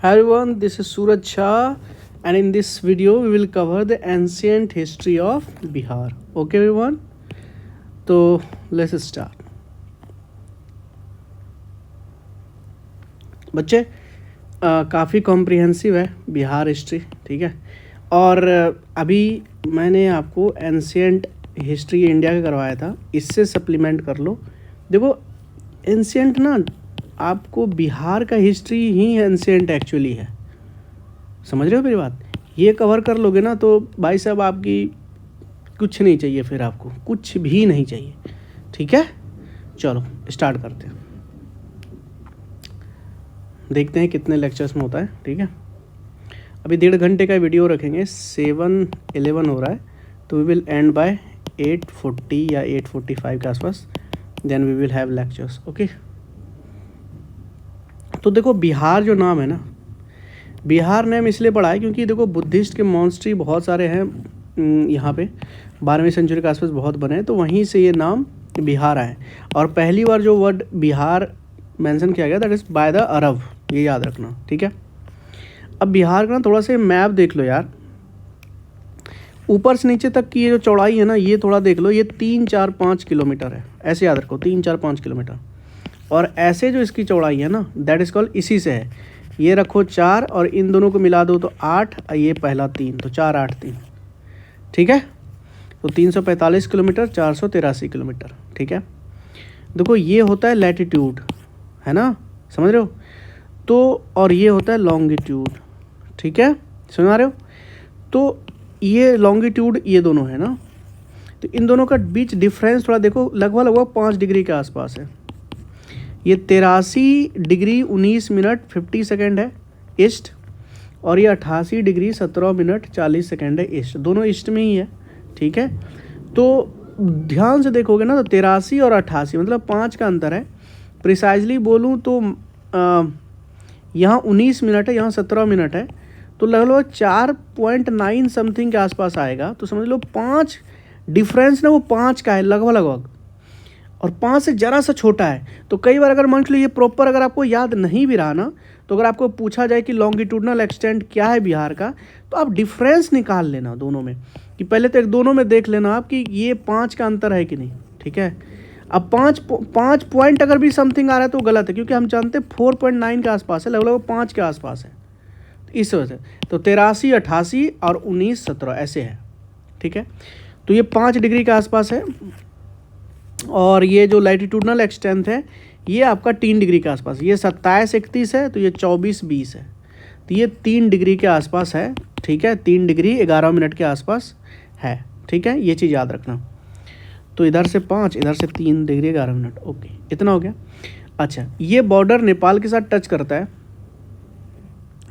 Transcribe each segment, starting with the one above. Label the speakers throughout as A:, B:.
A: Hi everyone, this is Suraj Shah, and in this video we will cover the ancient history of Bihar. Okay everyone, तो let's start. बच्चे काफ़ी comprehensive है Bihar history, ठीक है। और अभी मैंने आपको एंशियंट हिस्ट्री इंडिया का करवाया था, इससे सप्लीमेंट कर लो। देखो एंशियंट ना, आपको बिहार का हिस्ट्री ही एंशियंट एक्चुअली है, समझ रहे हो मेरी बात। ये कवर कर लोगे ना तो भाई साहब आपकी कुछ नहीं चाहिए, फिर आपको कुछ भी नहीं चाहिए, ठीक है। चलो स्टार्ट करते हैं, देखते हैं कितने लेक्चर्स में होता है, ठीक है। अभी 1.5 घंटे का वीडियो रखेंगे, 7:11 हो रहा है, तो वी विल एंड बाय 8:40 या 8:45 के आसपास, then we will have lectures, okay. तो देखो बिहार जो नाम है ना, बिहार नेम इसलिए पड़ा है क्योंकि देखो बुद्धिस्ट के मॉन्स्ट्री बहुत सारे हैं यहाँ पे, 12वीं सेंचुरी के आसपास बहुत बने हैं, तो वहीं से ये नाम बिहार आए। और पहली बार जो वर्ड बिहार मेंशन किया गया that is by the Arab, ये याद रखना, ठीक है। अब बिहार का ना थोड़ा सा मैप देख लो यार, ऊपर से नीचे तक की ये जो चौड़ाई है ना, ये थोड़ा देख लो, ये 3-4-5 किलोमीटर है, ऐसे याद रखो 3-4-5 किलोमीटर। और ऐसे जो इसकी चौड़ाई है ना दैट इज़ कॉल्ड, इसी से है, ये रखो 4 और इन दोनों को मिला दो तो 8, ये पहला 3, तो 4, 8, 3, ठीक है। तो 345 किलोमीटर, 483 किलोमीटर, ठीक है। देखो ये होता है लैटिट्यूड, है ना, समझ रहे हो। तो और ये होता है लॉन्गिट्यूड, ठीक है, सुना रहे हो। तो ये लॉन्गिट्यूड ये दोनों है ना, तो इन दोनों का बीच डिफरेंस थोड़ा देखो, लगभग 5 डिग्री के आसपास है। ये 83 डिग्री 19 मिनट 50 सेकेंड है ईस्ट, और ये 88 डिग्री 17 मिनट 40 सेकेंड है ईस्ट, दोनों ईस्ट में ही है, ठीक है। तो ध्यान से देखोगे ना तो 83 और 88 मतलब 5 का अंतर है। प्रिसाइजली बोलूँ तो यहाँ 19 मिनट है, यहाँ 17 मिनट है, तो लगभग 4.9 समथिंग के आसपास आएगा। तो समझ लो 5 डिफरेंस ना, वो 5 का है लगभग, और 5 से ज़रा सा छोटा है। तो कई बार अगर मान लो ये प्रॉपर अगर आपको याद नहीं भी रहा ना, तो अगर आपको पूछा जाए कि लॉन्गिट्यूडनल एक्सटेंट क्या है बिहार का, तो आप डिफरेंस निकाल लेना दोनों में, कि पहले तो एक दोनों में देख लेना आप कि ये 5 का अंतर है कि नहीं, ठीक है। अब 5 पॉइंट अगर भी समथिंग आ रहा है तो गलत है, क्योंकि हम जानते हैं 4.9 के आसपास है, लगभग 5 के आसपास है, तो इस वजह से। तो 83, 88 और 19, 17 ऐसे है, ठीक है। तो ये 5 डिग्री के आसपास है। और ये जो लैटिट्यूडनल एक्सटेंट है ये आपका 3 डिग्री के आसपास, ये 27-31 है, तो ये 24-20 है, तो ये 3 डिग्री के आसपास है, ठीक है। 3 डिग्री 11 मिनट के आसपास है, ठीक है, ये चीज़ याद रखना। तो इधर से 5, इधर से 3 डिग्री 11 मिनट, ओके, इतना हो गया। अच्छा, ये बॉर्डर नेपाल के साथ टच करता है,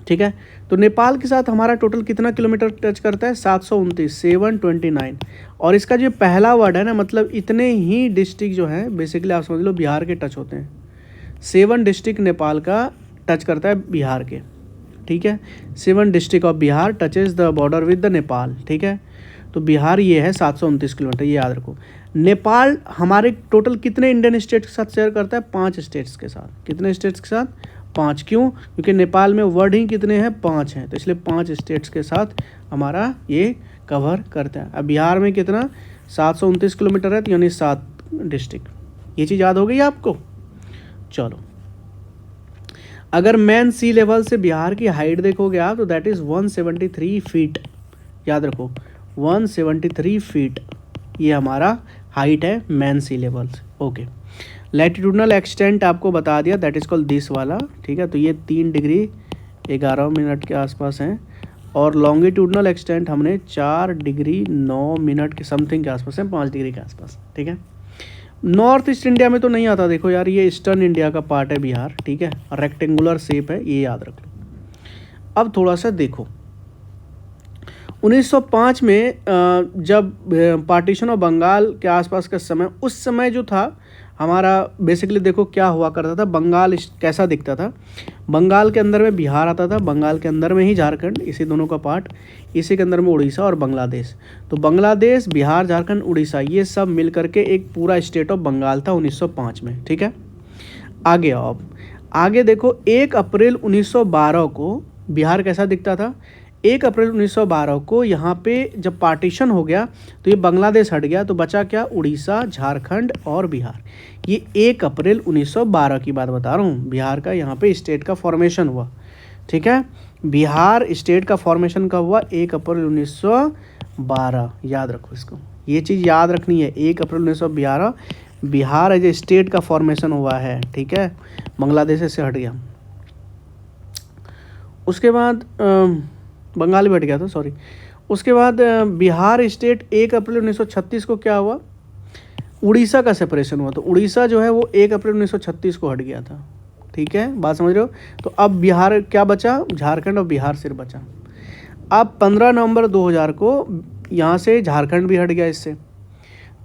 A: ठीक है। तो नेपाल के साथ हमारा टोटल कितना किलोमीटर टच करता है, 729, और इसका जो पहला वर्ड है ना, मतलब इतने ही डिस्ट्रिक्ट जो है बेसिकली आप समझ लो बिहार के टच होते हैं। 7 डिस्ट्रिक्ट नेपाल का टच करता है बिहार के, ठीक है। 7 district of Bihar touches the border with the Nepal, ठीक है। तो बिहार ये है 729 किलोमीटर, ये याद रखो। नेपाल हमारे टोटल कितने इंडियन स्टेट के साथ शेयर करता है, 5 स्टेट्स के साथ। कितने स्टेट्स के साथ, 5, क्यों, क्योंकि नेपाल में वर्ड ही कितने हैं, 5 हैं, तो इसलिए 5 स्टेट्स के साथ हमारा ये कवर करता है। अब बिहार में कितना, 729 किलोमीटर है, तो यानी 7 डिस्ट्रिक्ट, ये चीज़ याद हो गई आपको। चलो, अगर मेन सी लेवल से बिहार की हाइट देखोगे आप तो दैट इज़ 173 फीट, याद रखो 173 फीट, ये हमारा हाइट है मेन सी लेवल से, ओके। लैटिट्यूडनल एक्सटेंट आपको बता दिया, दैट इज़ कॉल्ड दिस वाला, ठीक है। तो ये 3 डिग्री 11 मिनट के आसपास हैं, और लॉन्गिट्यूडनल एक्सटेंट हमने 4 डिग्री 9 मिनट के समथिंग के आसपास है, 5 डिग्री के आसपास, ठीक है। नॉर्थ ईस्ट इंडिया में तो नहीं आता, देखो यार ये ईस्टर्न इंडिया का पार्ट है बिहार, ठीक है, रेक्टेंगुलर शेप है, ये याद रख लो। अब थोड़ा सा देखो, 1905 में जब पार्टीशन ऑफ बंगाल के आसपास का समय, उस समय जो था हमारा बेसिकली देखो क्या हुआ करता था, बंगाल कैसा दिखता था। बंगाल के अंदर में बिहार आता था, बंगाल के अंदर में ही झारखंड, इसी दोनों का पार्ट, इसी के अंदर में उड़ीसा और बांग्लादेश। तो बांग्लादेश, बिहार, झारखंड, उड़ीसा, ये सब मिल करके एक पूरा स्टेट ऑफ बंगाल था 1905 में, ठीक है। आगे आओ, आगे देखो 1 अप्रैल 1912 को बिहार कैसा दिखता था। 1 अप्रैल 1912 को यहाँ पे जब पार्टीशन हो गया तो ये बांग्लादेश हट गया, तो बचा क्या, उड़ीसा, झारखंड और बिहार। ये 1 अप्रैल 1912 की बात बता रहा हूँ, बिहार का यहाँ पे स्टेट का फॉर्मेशन हुआ। ठीक है, बिहार स्टेट का फॉर्मेशन कब हुआ, 1 अप्रैल 1912। याद रखो इसको, ये चीज़ याद रखनी है। 1 अप्रैल 1912 बिहार एज ए स्टेट का फॉर्मेशन हुआ है। ठीक है, बांग्लादेश से हट गया। उसके बाद बंगाल भी हट गया था, सॉरी। उसके बाद बिहार स्टेट 1 अप्रैल 1936 को क्या हुआ, उड़ीसा का सेपरेशन हुआ। तो उड़ीसा जो है वो 1 अप्रैल 1936 को हट गया था। ठीक है, बात समझ रहे हो। तो अब बिहार क्या बचा, झारखंड और बिहार सिर्फ बचा। अब 15 नवंबर 2000 को यहाँ से झारखंड भी हट गया इससे।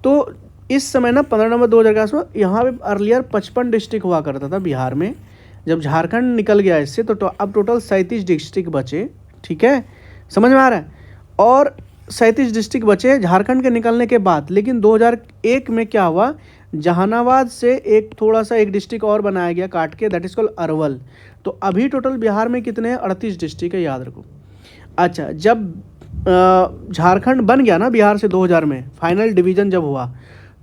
A: तो इस समय ना 15 नवंबर 2000 के आसपास यहाँ पे अर्लियर 55 डिस्ट्रिक्ट हुआ करता था बिहार में। जब झारखंड निकल गया इससे तो अब टोटल 37 डिस्ट्रिक्ट बचे। ठीक है, समझ में आ रहा है। और 37 डिस्ट्रिक्ट बचे झारखंड के निकलने के बाद। लेकिन 2001 में क्या हुआ, जहानाबाद से एक थोड़ा सा एक डिस्ट्रिक्ट और बनाया गया काट के, दैट इज़ कॉल्ड अरवल। तो अभी टोटल बिहार में कितने हैं, 38 डिस्ट्रिक्ट है, याद रखो। अच्छा, जब झारखंड बन गया ना बिहार से 2000 में, फाइनल डिवीजन जब हुआ,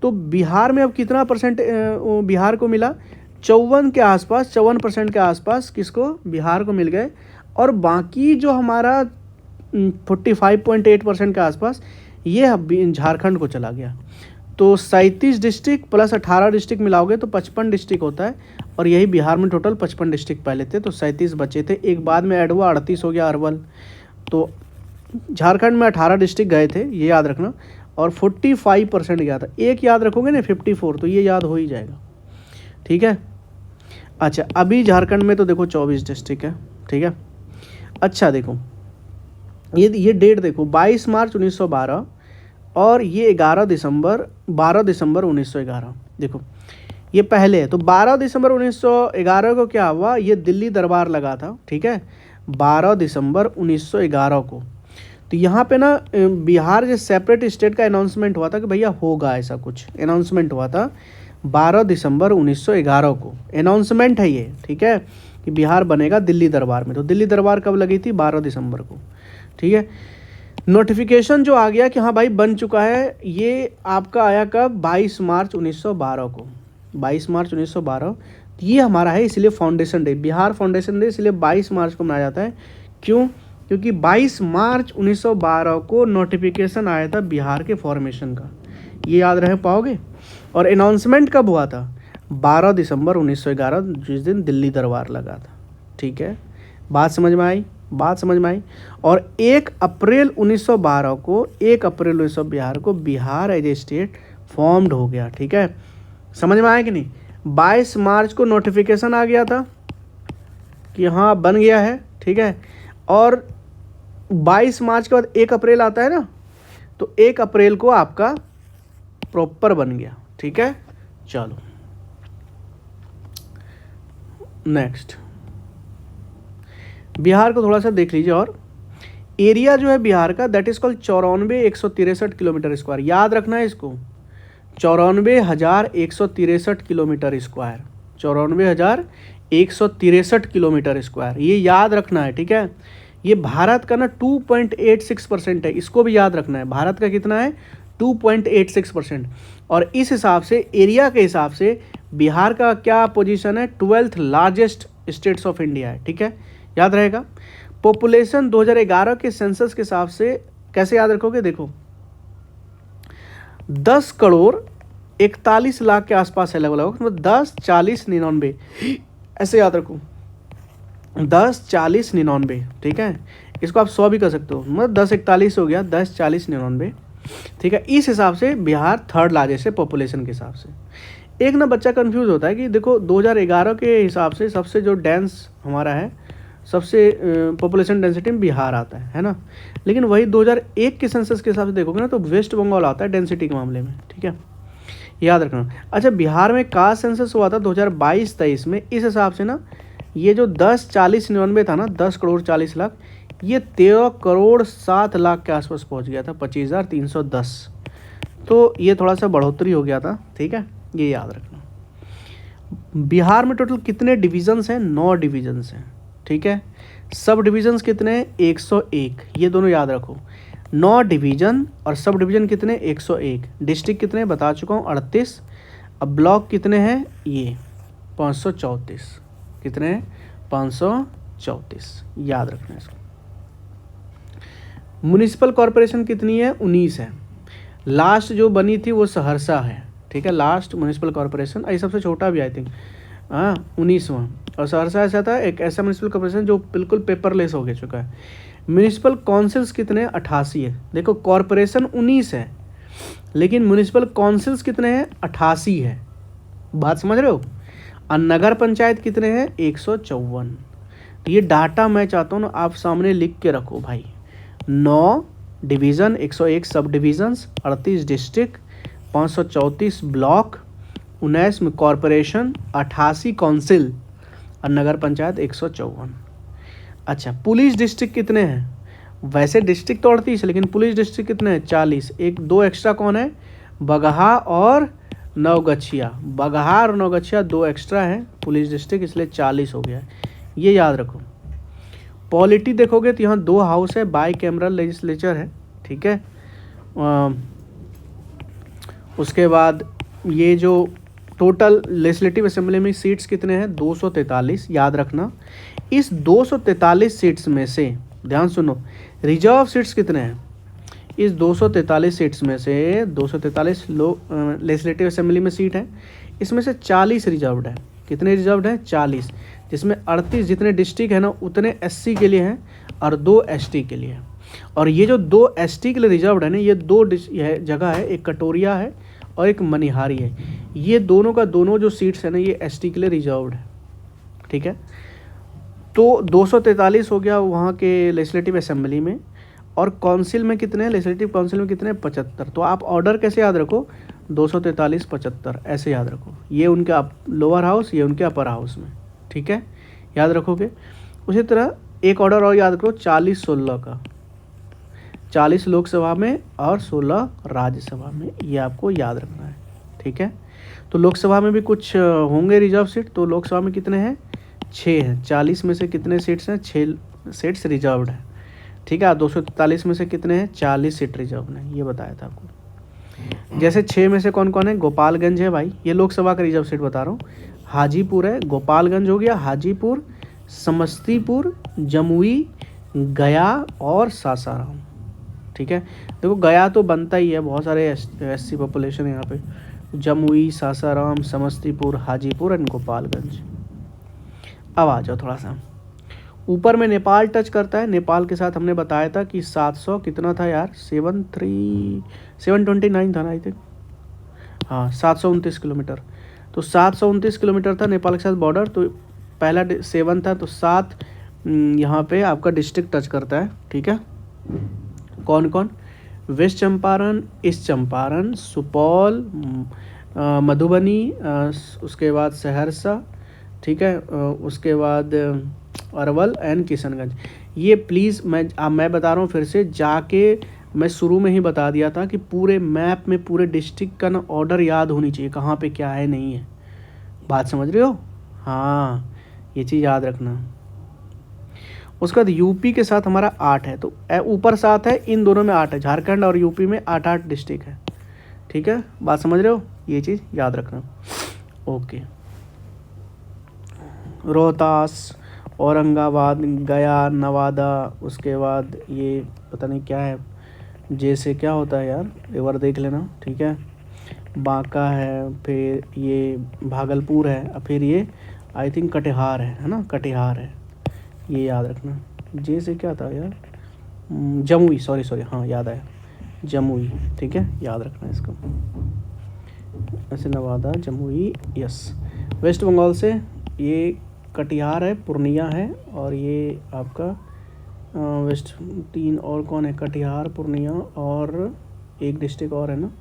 A: तो बिहार में अब कितना परसेंट बिहार को मिला, 54 के आसपास, 54% के आसपास किसको, बिहार को मिल गए। और बाकी जो हमारा 45.8% के आसपास ये झारखंड को चला गया। तो 37 डिस्ट्रिक्ट प्लस 18 डिस्ट्रिक्ट मिलाओगे तो 55 डिस्ट्रिक्ट होता है। और यही बिहार में टोटल 55 डिस्ट्रिक्ट पहले थे, तो 37 बचे थे, एक बाद में ऐड हुआ, 38 हो गया अरवल। तो झारखंड में 18 डिस्ट्रिक्ट गए थे, ये याद रखना। और 45% गया था। एक याद रखोगे ना 54, तो ये याद हो ही जाएगा। ठीक है, अच्छा अभी झारखंड में तो देखो 24 डिस्ट्रिक्ट है। ठीक है, अच्छा देखो ये डेट देखो, 22 मार्च 1912 और ये 12 दिसंबर 1911। देखो ये पहले है। तो 12 दिसंबर 1911 को क्या हुआ, ये दिल्ली दरबार लगा था। ठीक है, 12 दिसंबर 1911 को। तो यहाँ पे ना बिहार जो सेपरेट स्टेट का अनाउंसमेंट हुआ था कि भैया होगा, ऐसा कुछ अनाउंसमेंट हुआ था 12 दिसंबर 1911 को। अनाउंसमेंट है ये, ठीक है, कि बिहार बनेगा दिल्ली दरबार में। तो दिल्ली दरबार कब लगी थी, 12 दिसंबर को। ठीक है, नोटिफिकेशन जो आ गया कि हाँ भाई बन चुका है, ये आपका आया कब, 22 मार्च 1912 को। 22 मार्च 1912 ये हमारा है, इसलिए foundation day, Bihar foundation day इसलिए 22 मार्च को मनाया जाता है। क्यों, क्योंकि 22 मार्च 1912 को नोटिफिकेशन आया था बिहार के फॉर्मेशन का। ये याद रह पाओगे। और अनाउंसमेंट कब हुआ था, 12 दिसंबर 1911, जिस दिन दिल्ली दरबार लगा था। ठीक है, बात समझ में आई, बात समझ में आई। और 1 अप्रैल 1912 को, 1 अप्रैल 1912 बिहार को Bihar as a state formed हो गया। ठीक है, समझ में आया कि नहीं। 22 मार्च को नोटिफिकेशन आ गया था कि हाँ बन गया है। ठीक है, और 22 मार्च के बाद 1 अप्रैल आता है ना, तो 1 अप्रैल को आपका प्रॉपर बन गया। ठीक है, चलो नेक्स्ट बिहार को थोड़ा सा देख लीजिए। और एरिया जो है बिहार का, that is called 94,163 kilometre square. याद रखना है इसको, 94,163 किलोमीटर स्क्वायर, 94,163 किलोमीटर स्क्वायर, ये याद रखना है। ठीक है, ये भारत का ना 2.86% है, इसको भी याद रखना है। भारत का कितना है, 2.86%। और इस हिसाब से, एरिया के हिसाब से बिहार का क्या पोजीशन है, 12th largest states of India है। ठीक है, याद रहेगा। पॉपुलेशन 2011 के सेंसस के हिसाब से कैसे याद रखोगे, देखो 10 करोड़ 41 लाख के आसपास है लगभग, मतलब 10, 40, 99 ऐसे याद रखो, 10, 40, 99। ठीक है, इसको आप 100 भी कर सकते हो, मतलब 10, 41 हो गया, 10, 40, 99। ठीक है, इस हिसाब से बिहार 3rd लार्जेस्ट है पॉपुलेशन के हिसाब से। एक ना बच्चा कंफ्यूज होता है कि देखो 2011 के हिसाब से सबसे जो डेंस हमारा है, सबसे पॉपुलेशन डेंसिटी में बिहार आता है ना। लेकिन वही 2001 के सेंसस के हिसाब से देखोगे ना, तो वेस्ट बंगाल आता है डेंसिटी के मामले में। ठीक है, याद रखना। अच्छा, बिहार में कास्ट सेंसस हुआ था 2022-23 में। इस हिसाब से ना ये जो 10, 40, 99 था ना, 10 करोड़ 40 लाख, ये 13 करोड़ 7 लाख के आसपास पहुंच गया था, 25,310। तो ये थोड़ा सा बढ़ोतरी हो गया था। ठीक है, ये याद रखना। बिहार में टोटल कितने डिविजन्स हैं? 9 डिविजन्स हैं, ठीक है। सब डिविजन्स कितने हैं? 101, ये दोनों याद रखो। 9 डिवीजन और सब डिवीजन कितने? 101। डिस्ट्रिक्ट कितने बता चुका हूँ, 38। अब ब्लॉक कितने हैं? ये 534। कितने हैं? 534, याद रखना इसको। म्युनिसिपल कॉरपोरेशन कितनी है? 19 है। लास्ट जो बनी थी वो सहरसा है, ठीक है। लास्ट म्युनिसिपल कॉरपोरेशन, ये सबसे छोटा भी आई थिंक, हाँ 19वां। और सहरसा ऐसा था एक ऐसा म्युनिसिपल कॉरपोरेशन जो बिल्कुल पेपरलेस हो गया चुका है। म्युनिसिपल काउंसिल्स कितने? 88 है। देखो कॉरपोरेशन 19 है, लेकिन म्युनिसिपल काउंसिल्स कितने हैं? 88 है। बात समझ रहे हो? और नगर पंचायत कितने हैं? 154। तो ये डाटा मैं चाहता हूँ ना आप सामने लिख के रखो भाई। 9 डिवीज़न, 101 सब डिविजन्स, 38 डिस्ट्रिक्ट, 534 ब्लॉक, 19 में कॉरपोरेशन, 88 काउंसिल और नगर पंचायत 154। अच्छा, पुलिस डिस्ट्रिक्ट कितने हैं? वैसे डिस्ट्रिक्ट तो 38 है, लेकिन पुलिस डिस्ट्रिक्ट कितने हैं? 40। एक 2 एक्स्ट्रा कौन है? बगहा और नवगछिया। बगहा और नवगछिया 2 एक्स्ट्रा हैं पुलिस डिस्ट्रिक्ट, इसलिए 40 हो गया है, ये याद रखो। पॉलिटी देखोगे तो यहाँ 2 हाउस है, बाई कैमरल लेजिस्लेचर है, ठीक है। उसके बाद ये जो टोटल लेजिस्लेटिव असेंबली में सीट्स कितने हैं? 243, याद रखना। इस 243 सीट्स में से ध्यान सुनो, रिजर्व सीट्स कितने हैं? इस 243 सीट्स में से 243 लेजिस्लेटिव असेंबली में सीट है, इसमें से 40 रिजर्व्ड है। कितने रिजर्व्ड हैं? 40, जिसमें 38 जितने डिस्ट्रिक्ट है ना उतने SC के लिए हैं और 2 ST के लिए है। और ये जो 2 ST के लिए रिजर्व्ड है ना, ये 2 जगह है, एक कटोरिया है और एक मनिहारी है। ये दोनों का दोनों जो सीट्स है ना ये ST के लिए रिजर्व्ड है, ठीक है। तो 243 हो गया वहाँ के लेजिस्लेटिव असेंबली में। और काउंसिल में कितने हैं? लेजिस्लेटिव काउंसिल में कितने हैं? 75। तो आप ऑर्डर कैसे याद रखो? 243, 75 ऐसे याद रखो। ये उनके लोअर हाउस, ये उनके अपर हाउस में, ठीक है, याद रखोगे। उसी तरह एक ऑर्डर और याद रखो 40-16 का, 40 लोकसभा में और 16 राज्यसभा में, ये आपको याद रखना है, ठीक है। तो लोकसभा में भी कुछ होंगे रिजर्व सीट। तो लोकसभा में कितने हैं? 6 हैं। 40 में से कितने सीट्स हैं? 6 सीट्स रिजर्व्ड हैं, ठीक है। 243 में से कितने हैं? 40 सीट रिजर्व हैं, ये बताया था आपको। जैसे 6 में से कौन कौन है? गोपालगंज है भाई, ये लोकसभा का रिजर्व सीट बता रहा हूँ। हाजीपुर है, गोपालगंज हो गया, हाजीपुर, समस्तीपुर, जमुई, गया और सासाराम, ठीक है। देखो गया तो बनता ही है, बहुत सारे SC पॉपुलेशन है यहाँ पे। जमुई, सासाराम, समस्तीपुर, हाजीपुर एंड गोपालगंज। अब आ जाओ थोड़ा सा ऊपर में, नेपाल टच करता है। नेपाल के साथ हमने बताया था कि 700 कितना था यार? 729 था ना आई थिंक, हाँ 729 किलोमीटर। तो 729 किलोमीटर था नेपाल के साथ बॉर्डर। तो पहला 7 था, तो 7 यहाँ पे आपका डिस्ट्रिक्ट टच करता है, ठीक है। कौन कौन? वेस्ट चंपारण, ईस्ट चंपारण, सुपौल, मधुबनी, उसके बाद सहरसा, ठीक है, उसके बाद अरवल एंड किशनगंज। ये प्लीज़ मैं बता रहा हूँ फिर से, जाके मैं शुरू में ही बता दिया था कि पूरे मैप में पूरे डिस्ट्रिक्ट का ना ऑर्डर याद होनी चाहिए, कहाँ पे क्या है नहीं है। बात समझ रहे हो? हाँ, ये चीज़ याद रखना। उसके बाद यूपी के साथ हमारा 8 है, तो ऊपर 7 है, इन दोनों में 8 है। झारखंड और यूपी में 8-8 डिस्ट्रिक्ट है, ठीक है। बात समझ रहे हो? ये चीज़ याद रखना। ओके, रोहतास, औरंगाबाद, गया, नवादा, उसके बाद ये पता नहीं क्या है, जैसे क्या होता है यार, एक बार देख लेना, ठीक है। बांका है, फिर ये भागलपुर है, और फिर ये आई थिंक कटिहार है ना, कटिहार है, ये याद रखना। जैसे क्या था यार, जमुई, सॉरी हाँ याद आया, जमुई, ठीक है, याद रखना इसको। ऐसे नवादा, जमुई, यस। वेस्ट बंगाल से ये कटिहार है, पूर्णिया है, और ये आपका वेस्ट 3 और कौन है? कटिहार, पूर्णिया और एक डिस्ट्रिक्ट और है ना,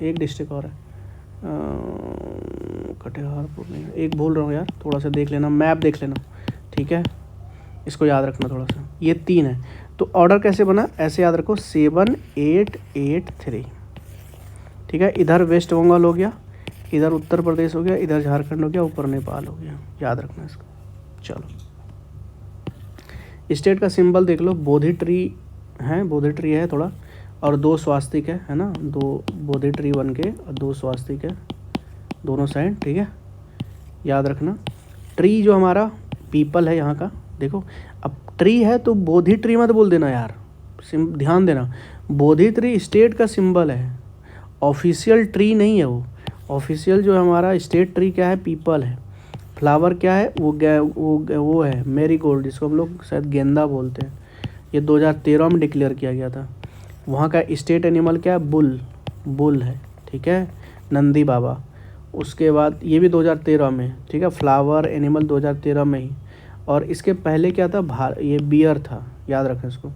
A: एक डिस्ट्रिक्ट और है, कटिहार, पूर्णिया, एक भूल रहा हूँ यार, थोड़ा सा देख लेना, मैप देख लेना, ठीक है। इसको याद रखना थोड़ा सा, ये 3 है। तो ऑर्डर कैसे बना? ऐसे याद रखो, 7, 8, 8, 3, ठीक है। इधर वेस्ट बंगाल हो गया, इधर उत्तर प्रदेश हो गया, इधर झारखंड हो गया, ऊपर नेपाल हो गया, याद रखना इसको। चलो स्टेट का सिंबल देख लो, बोधि ट्री है, बोधि ट्री है थोड़ा, और 2 स्वास्तिक है ना, 2 बोधि ट्री बन के और 2 स्वास्तिक है दोनों साइड, ठीक है, याद रखना। ट्री जो हमारा पीपल है यहाँ का, देखो अब ट्री है तो बोधि ट्री मत बोल देना यार, ध्यान देना, बोधि ट्री स्टेट का सिंबल है, ऑफिशियल ट्री नहीं है वो। ऑफिशियल जो हमारा स्टेट ट्री क्या है, पीपल है। फ्लावर क्या है, वो है मैरीगोल्ड, जिसको हम लोग शायद गेंदा बोलते हैं। ये 2013 में डिक्लेयर किया गया था। वहाँ का स्टेट एनिमल क्या है, बुल है, ठीक है, नंदी बाबा। उसके बाद ये भी 2013 में, ठीक है, फ्लावर एनिमल 2013 में ही। और इसके पहले क्या था, ये बियर था, याद रखें इसको।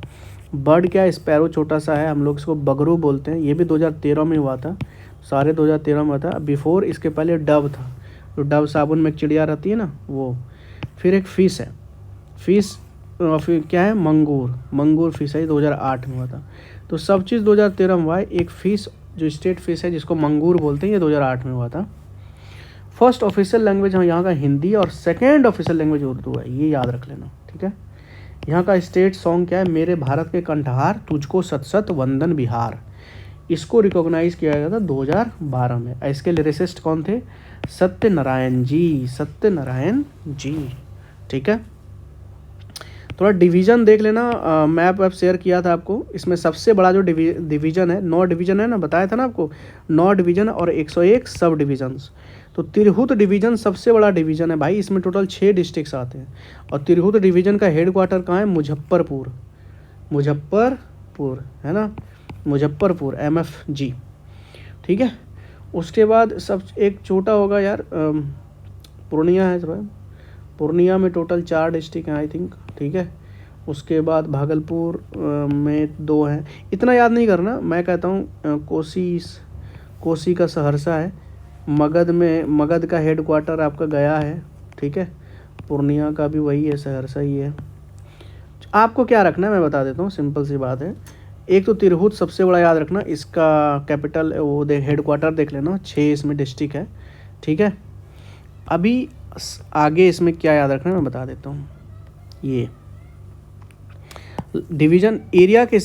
A: बर्ड क्या है, स्पैरो छोटा सा है, हम लोग इसको बगरू बोलते हैं, ये भी 2013 में हुआ था, सारे 2013 में हुआ था। बिफोर इसके पहले डव था, तो डव साबुन में एक चिड़िया रहती है ना वो। फिर एक फ़िश है, फ़िश फिर क्या है, मंगूर फिश है, 2008 में हुआ था। तो सब चीज़ 2013 में हुआ है। एक फ़िश जो स्टेट फ़िश है जिसको मंगूर बोलते हैं, ये 2008 में हुआ था। फर्स्ट ऑफिशियल लैंग्वेज यहाँ का हिंदी और सेकेंड ऑफिशियल लैंग्वेज उर्दू है, ये याद रख लेना, ठीक है। यहाँ का स्टेट सॉन्ग क्या है, मेरे भारत के कंठहार तुझको सत सत वंदन बिहार। इसको रिकॉग्नाइज किया गया था 2012 में। इसके लिरिसिस्ट कौन थे, सत्यनारायण जी, ठीक है। थोड़ा डिवीज़न देख लेना, मैप वैप शेयर किया था आपको। इसमें सबसे बड़ा जो डिवीज़न है, 9 डिवीज़न है ना, बताया था ना आपको, 9 डिवीज़न और 101 सब डिवीजन्स। तो तिरहुत डिवीज़न सबसे बड़ा डिवीज़न है भाई, इसमें टोटल 6 डिस्ट्रिक्ट्स आते हैं। और तिरहुत डिवीज़न का हेड क्वार्टर कहाँ है, मुजफ्फरपुर है ना, मुजफ्फरपुर MFG, ठीक है। उसके बाद सब एक छोटा होगा यार, पूर्णिया है थोड़ा, पूर्णिया में टोटल 4 डिस्ट्रिक्ट हैं आई थिंक, ठीक है। उसके बाद भागलपुर में 2 हैं, इतना याद नहीं करना। मैं कहता हूँ कोसी का सहरसा है, मगध का हेड क्वार्टर आपका गया है, ठीक है। पूर्णिया का भी वही है, सहरसा ही है। आपको क्या रखना है मैं बता देता हूँ, सिंपल सी बात है। एक तो तिरहुत सबसे बड़ा याद रखना, इसका कैपिटल वो हेड क्वार्टर देख लेना, 6 इसमें डिस्ट्रिक्ट है, ठीक है। अभी आगे इसमें क्या याद रखना है मैं बता देता हूँ। ये डिवीज़न एरिया के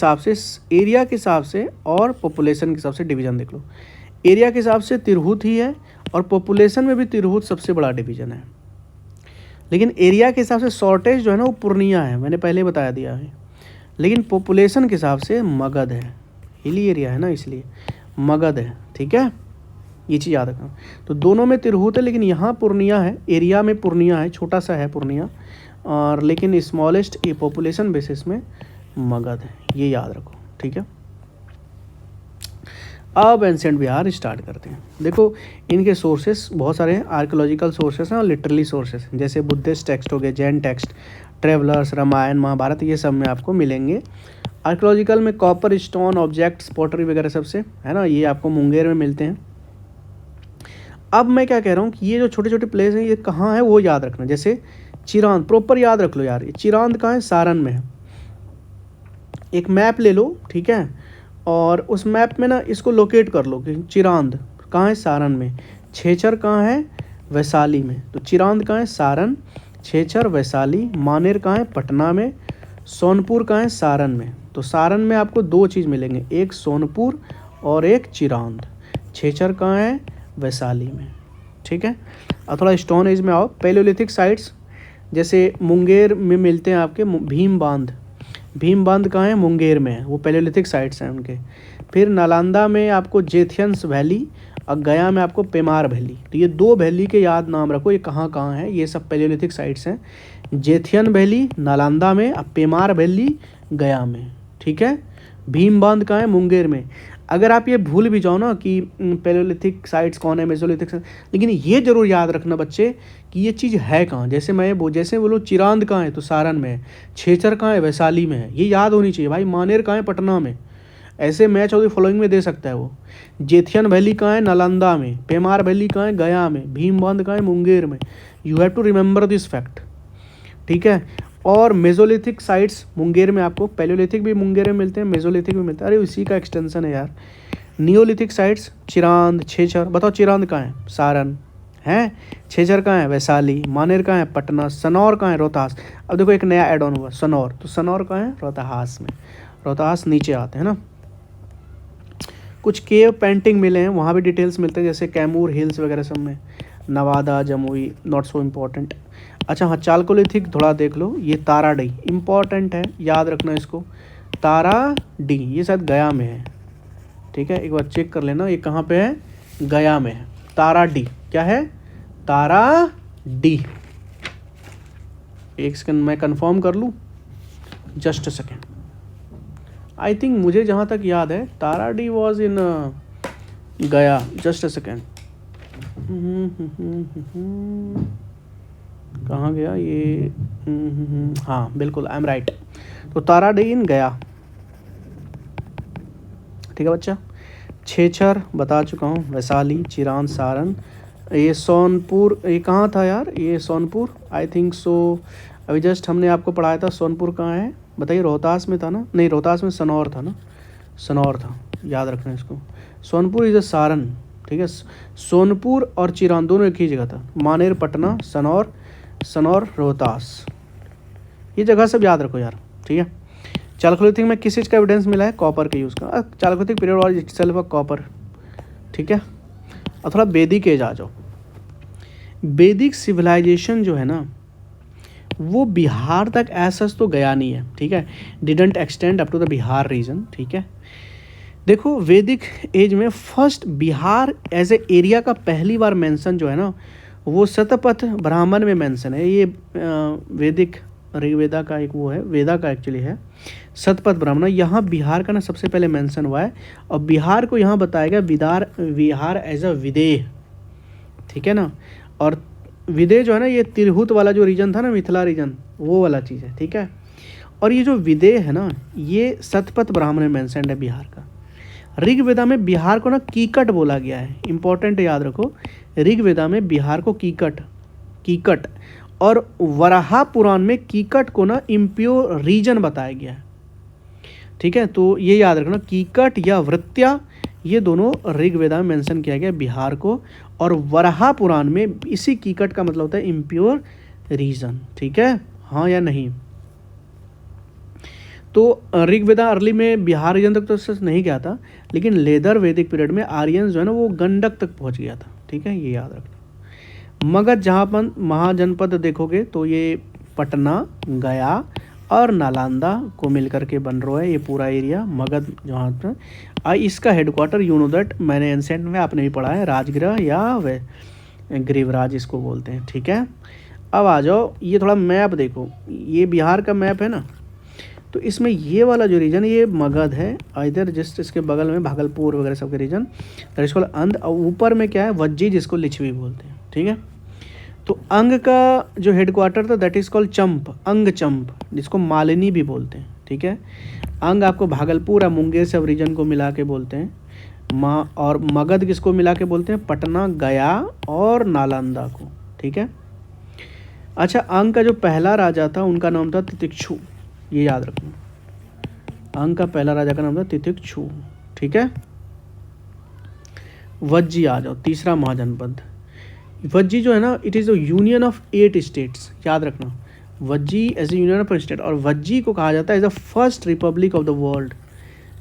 A: हिसाब से और पॉपुलेशन के हिसाब से डिवीज़न देख लो। एरिया के हिसाब से तिरहुत ही है, और पॉपुलेशन में भी तिरहुत सबसे बड़ा डिवीज़न है। लेकिन एरिया के हिसाब से शॉर्टेज जो है ना वो पूर्णिया है, मैंने पहले बता दिया है। लेकिन पॉपुलेशन के हिसाब से मगध है, हिली एरिया है ना इसलिए मगध है, ठीक है, ये चीज़ याद रखना। तो दोनों में तिरहुत है, लेकिन यहाँ पूर्णिया है, एरिया में पूर्णिया है, छोटा सा है पूर्णिया, और लेकिन स्मॉलेस्ट ये पॉपुलेशन बेसिस में मगध है, ये याद रखो, ठीक है। अब एंशिएंट बिहार स्टार्ट करते हैं। देखो इनके सोर्सेस बहुत सारे हैं, आर्कियोलॉजिकल सोर्सेस हैं और लिटरली सोर्सेस हैं, जैसे बुद्धिस्ट टेक्स्ट हो गए, जैन टेक्स्ट, ट्रेवलर्स, रामायण, महाभारत, ये सब में आपको मिलेंगे। आर्कियोलॉजिकल में कॉपर स्टोन ऑब्जेक्ट्स, पॉटरी वगैरह सबसे है ना, ये आपको मुंगेर में मिलते हैं। अब मैं क्या कह रहा हूँ कि ये जो छोटे छोटे प्लेस हैं ये कहाँ है वो याद रखना। जैसे चिरांद, प्रॉपर याद रख लो यार, ये चिरांद कहाँ है, सारण में है। एक मैप ले लो, ठीक है, और उस मैप में ना इसको लोकेट कर लो कि चिरांद कहाँ है, सारण में। छेचर कहाँ है, वैशाली में। तो चिरांद कहाँ है, सारण, छेचर, वैशाली। मानेर कहाँ है, पटना में। सोनपुर कहाँ है, सारण में। तो सारण में आपको 2 चीज़ मिलेंगे, एक सोनपुर और एक चिरांद। छेचर कहाँ है, वैशाली में, ठीक है। और थोड़ा स्टोन एज में आओ, पैलियोलिथिक साइट्स जैसे मुंगेर में मिलते हैं आपके भीम बांध कहाँ है, मुंगेर में है, वो पैलियोलिथिक साइट्स हैं उनके। फिर नालंदा में आपको जेथियंस वैली और गया में आपको पेमार वैली। तो ये 2 वैली के याद नाम रखो, ये कहाँ कहाँ है, ये सब पैलियोलिथिक साइट्स हैं। जेथियन वैली नालंदा में और पेमार वैली गया में, ठीक है। भीम बांध कहाँ है, मुंगेर में। अगर आप ये भूल भी जाओ ना कि पैलियोलिथिक साइट्स कौन है, मेसोलिथिक साइट्स, लेकिन ये जरूर याद रखना बच्चे कि ये चीज़ है कहाँ। जैसे जैसे बोलो चिरांद कहाँ है तो सारण में है, छेचर कहाँ है, वैशाली में है, ये याद होनी चाहिए भाई। मानेर कहाँ है, पटना में। ऐसे मैच होगी फॉलोइंग में दे सकता है वो। जेथियन वैली कहाँ है, नालंदा में। पेमार वैली कहाँ है, गया में। भीम बांध कहाँ है, मुंगेर में। You have to remember this fact, ठीक है। और मेसोलिथिक साइट्स मुंगेर में आपको, पैलियोलिथिक भी मुंगेर में मिलते हैं, मेसोलिथिक भी मिलते हैं। अरे उसी का एक्सटेंशन है यार, नियोलिथिक साइट्स चिरांद, छेछर, बताओ चिरांद कहाँ है? सारण है। छेछर कहाँ है? वैशाली। मानेर कहाँ है? पटना। सनौर कहाँ है? रोहतास। अब देखो एक नया एड ऑन हुआ सनौर, तो सनौर कहाँ है? रोहतास में। रोहतास नीचे आते हैं ना। कुछ केव पेंटिंग मिले हैं, वहाँ भी डिटेल्स मिलते हैं, जैसे कैमूर हिल्स वगैरह सब में। Nawada, Jamui, not so important. अच्छा हाँ, चालकोलिथिक थोड़ा देख लो, ये ताराडी इम्पॉर्टेंट है, याद रखना इसको। ताराडी ये शायद गया में है, ठीक है, एक बार चेक कर लेना ये कहाँ पे है, गया में है। ताराडी क्या है? ताराडी। एक सेकंड मैं कंफर्म कर लूँ, just a second. I think मुझे जहाँ तक याद है ताराडी वॉज इन गया। Just a second. कहाँ गया ये? हाँ बिल्कुल, आई एम राइट। तो ताराडी इन गया, ठीक है बच्चा। छेछर बता चुका हूँ, वैशाली, चिरांद, सारण। ये सोनपुर, ये कहाँ था यार? ये सोनपुर आई थिंक सो, अभी जस्ट हमने आपको पढ़ाया था। सोनपुर कहाँ है बताइए? रोहतास में था ना? नहीं, रोहतास में सनौर था ना, सनौर था, याद रखना इसको। सोनपुर इज अ सारण, ठीक है। सोनपुर और चिरांद दोनों एक ही जगह था। मानेर पटना, सनौर, सनौर रोहतास, ये जगह सब याद रखो यार, ठीक है। चालकोलिथिक में किस चीज़ का एविडेंस मिला है? कॉपर के यूज़ का। Chalcolithic period was itself of copper, ठीक है। और थोड़ा वैदिक एज आ जाओ। वैदिक सिविलाइजेशन जो है ना, वो बिहार तक ऐसा तो गया नहीं है, ठीक है। Didn't extend up to the Bihar region, ठीक है। देखो वैदिक एज में first Bihar as a area का पहली बार मेंशन जो है ना, वो शतपथ ब्राह्मण में मेंशन है। ये वैदिक ऋग्वेदा का एक वो है, वेदा का एक्चुअली है, शतपथ ब्राह्मण। यहाँ बिहार का ना सबसे पहले मेंशन हुआ है, और बिहार को यहाँ बताया गया बिहार एज अ विदेह, ठीक है ना। और विदेह जो है ना, ये तिरहुत वाला जो रीजन था ना, मिथिला रीजन, वो वाला चीज़ है, ठीक है। और ये जो विदेह है ना, ये शतपथ ब्राह्मण में मेंशन है बिहार का। ऋग्वेदा में बिहार को ना कीकट बोला गया है, इंपॉर्टेंट याद रखो। ऋग्वेदा में बिहार को कीकट, और वराहा पुराण में कीकट को ना इम्प्योर रीजन बताया गया है, ठीक है। तो ये याद रखना, कीकट या वृत्या, ये दोनों ऋग्वेदा में मेंशन किया गया बिहार को, और वराहा पुराण में इसी कीकट का मतलब होता है इम्प्योर रीजन, ठीक है, हाँ या नहीं। तो ऋग्वेदा अर्ली में बिहार रीजन तक तो सच नहीं गया था, लेकिन लेदर वैदिक पीरियड में आर्यन जो है ना, वो गंडक तक पहुंच गया था, ठीक है, ये याद रखना। मगध जहाँ पर महाजनपद देखोगे तो ये पटना, गया और नालंदा को मिलकर के बन रहा है ये पूरा एरिया, मगध जहाँ पर। इसका हेडक्वार्टर यू नो दैट, मैंने एंसेंट में आपने भी पढ़ा है, राजगृह या वे ग्रीवराज इसको बोलते हैं, ठीक है। अब आ जाओ, ये थोड़ा मैप देखो, ये बिहार का मैप है ना, तो इसमें ये वाला जो रीजन, ये मगध है, इधर जस्ट इसके बगल में भागलपुर वगैरह सबके रीजन, दैट इज कॉल्ड अंध। और ऊपर में क्या है? वज्जी, जिसको लिच्छवी बोलते हैं, ठीक है। तो अंग का जो हेडक्वार्टर था दैट इज कॉल्ड चंप, अंग चंप, जिसको मालिनी भी बोलते हैं, ठीक है। अंग आपको भागलपुर और मुंगेर सब रीजन को मिला के बोलते हैं। और मगध किसको मिला के बोलते हैं? पटना, गया और नालंदा को, ठीक है। अच्छा, अंग का जो पहला राजा था उनका नाम था तितिक्षु, ये याद रखना। अंग का पहला राजा का नाम था तितिक्षु, ठीक है। वज्जी आ जाओ, तीसरा महाजनपद। वज्जी जो है ना, it is a union of 8 states, याद रखना। Vajji as a union of state, और वज्जी को कहा जाता है as the first republic of the world,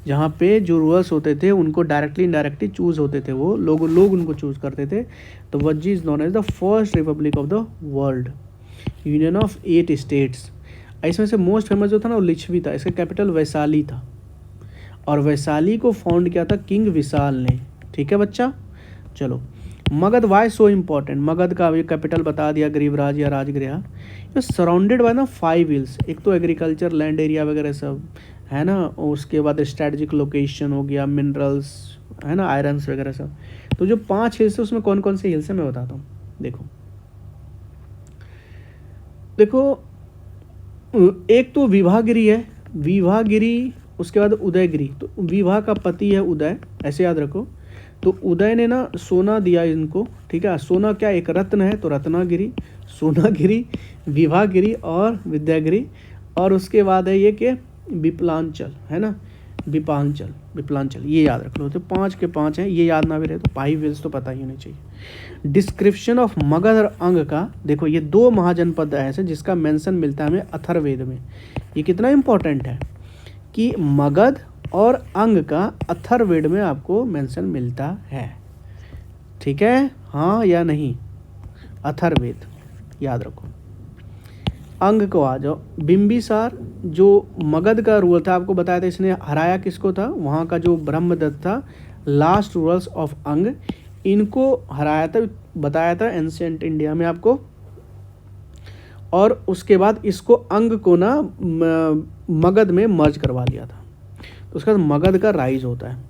A: जहाँ पे जो रूलर्स होते थे उनको डायरेक्टली इनडायरेक्टली चूज होते थे, वो लोग उनको चूज करते थे। तो Vajji is known as the first republic of the world, union of 8 states. इसमें से मोस्ट फेमस जो था ना, वो लिच्छवी था, इसका कैपिटल वैशाली था, और वैशाली को फाउंड किया था किंग विशाल ने, ठीक है बच्चा। चलो, Magadh why so important? Magadh का अभी कैपिटल बता दिया, गरीबराज या राजगृह। ये सराउंडेड बाय ना 5 हिल्स, एक तो एग्रीकल्चर लैंड एरिया वगैरह सब है ना, उसके बाद स्ट्रेटजिक लोकेशन हो गया, मिनरल्स है ना, आयरन्स वगैरह सब। तो जो 5 हिल्स है उसमें कौन कौन से हिल्स है मैं बताता हूँ। देखो एक तो विवाहगिरी है, विवाहगिरी, उसके बाद उदयगिरी। तो विवाह का पति है उदय, ऐसे याद रखो। तो उदय ने ना सोना दिया इनको, ठीक है। सोना क्या एक रत्न है, तो रत्नागिरी, सोनागिरी, विवाहगिरी और विद्यागिरी। और उसके बाद है ये कि विपलांचल, है ना, विपांचल, विपलांचल, ये याद रख लो। तो 5 के 5 हैं, ये याद ना भी रहे तो पाई वेल्स तो पता ही होनी चाहिए। डिस्क्रिप्शन ऑफ मगध और अंग का, देखो ये 2 महाजनपद ऐसे जिसका मेंशन मिलता है हमें अथर्ववेद में। ये कितना इंपॉर्टेंट है कि मगध और अंग का अथर्ववेद में आपको मेंशन मिलता है। ठीक है, हाँ या नहीं? अथर्ववेद याद रखो। अंग को आ जाओ। बिंबिसार जो मगध का रूलर था, आपको बताया था इसने हराया किसको था, वहाँ का जो ब्रह्मदत्त था, लास्ट रूलर्स ऑफ अंग, इनको हराया था, बताया था एंशिएंट इंडिया में आपको। और उसके बाद इसको अंग को ना मगध में मर्ज करवा लिया था। तो उसके बाद मगध का राइज होता है।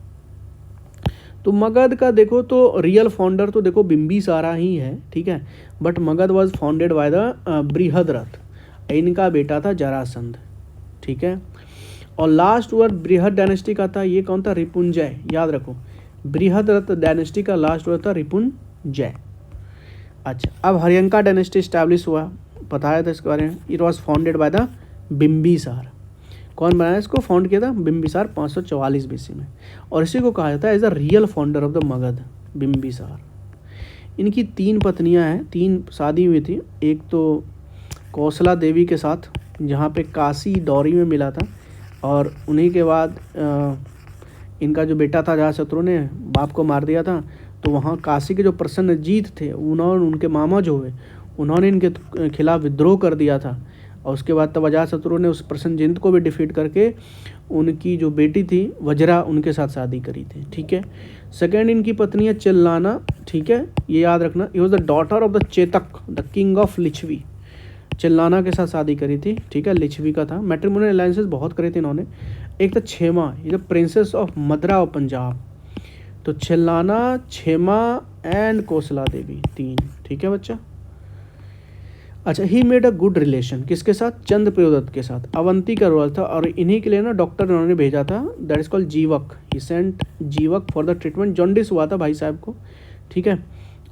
A: तो मगध का देखो तो रियल फाउंडर तो देखो बिंबिसारा ही है, ठीक है, but Magadh was founded by the Brihadratha, इनका बेटा था जरासंध, ठीक है। और लास्ट वर्ड बृहद डायनेस्टी का था, ये कौन था? रिपुंजय, याद रखो। बृहद्रथ डायनेस्टी का लास्ट वर्ड था रिपुंजय। अच्छा, अब हरियंका डायनेस्टी स्टैब्लिश हुआ, बताया था इसके बारे में। It was founded by the Bimbisara. कौन बनाया इसको? फाउंड किया था बिंबिसार 544 बीसी में। और इसी को कहा जाता है as a real founder of the Magadh, Bimbisar. इनकी 3 पत्नियां हैं, 3 शादी हुई थी। एक तो कौशला देवी के साथ, जहाँ पे काशी दौरी में मिला था, और उन्हीं के बाद इनका जो बेटा था अजातशत्रु ने बाप को मार दिया था। तो वहाँ काशी के जो प्रसन्नजीत थे, उन्होंने, उनके मामा जो हुए, उन्होंने इनके खिलाफ विद्रोह कर दिया था। और उसके बाद तब अजातशत्रु ने उस प्रसन्नजीत को भी डिफीट करके उनकी जो बेटी थी वज्रा, उनके साथ शादी करी थी, ठीक है। सेकेंड इनकी पत्नी है चिल्लाना, ठीक है, ये याद रखना। ये was the daughter of the Chetak, the king of Lichchhavi. Chillana के साथ शादी करी थी, ठीक है, लिच्छवी का था। मैट्रिमोनियल अलायंसेस बहुत करे थे इन्होंने। एक था छेमा, ये जो प्रिंसेस ऑफ मद्रा और पंजाब। तो चिल्लाना, छेमा एंड कौशला देवी, 3, ठीक है बच्चा। अच्छा, he made a good relation, किसके साथ? चंद्र प्रयोदत्त के साथ। अवंती का रोल था, और इन्हीं के लिए ना डॉक्टर उन्होंने भेजा था, दैट इज कॉल्ड जीवक। ही सेंट जीवक फॉर द ट्रीटमेंट। जॉन्डिस हुआ था भाई साहब को, ठीक है।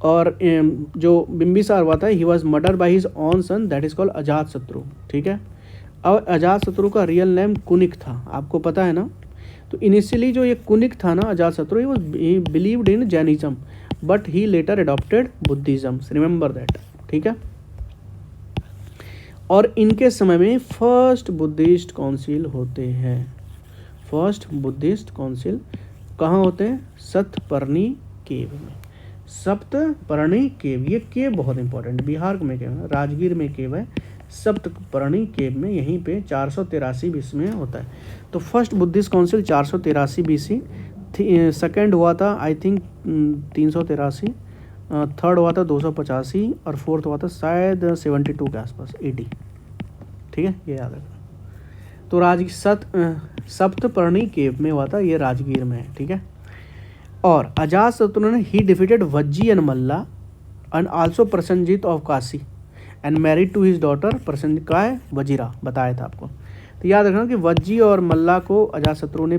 A: और जो बिंबिसार हुआ था, he was murder by his own son, that is called Ajatashatru, ठीक है। अब अजातशत्रु का रियल नेम कुनिक था, आपको पता है ना। तो इनिशियली जो ये कुनिक था ना Ajatashatru, he believed in Jainism, but he later adopted Buddhism, remember that, ठीक है। और इनके समय में फर्स्ट बुद्धिस्ट काउंसिल होते हैं। फर्स्ट बुद्धिस्ट काउंसिल कहाँ होते हैं? सप्तपर्णी केव में। सप्तपर्णी केव, ये केव बहुत इंपॉर्टेंट, बिहार में केव है, राजगीर में केव है, सप्तपर्णी केव में, यहीं पे 483 बीसी में होता है। तो first Buddhist council 483 BC, second हुआ था आई थिंक 383, थर्ड हुआ था 285, और फोर्थ हुआ था शायद 72 के आसपास, 80, ठीक है, ये याद रखना। तो सप्तपर्णी केव में हुआ था, ये राजगीर में है, ठीक है। और अजातशत्रु ने he defeated Vajji and Malla and also Prasenajit of Kashi and married to his daughter Prasanna का है वजीरा, बताया था आपको। तो याद रखना कि वज्जी और मल्ला को अजातशत्रु ने,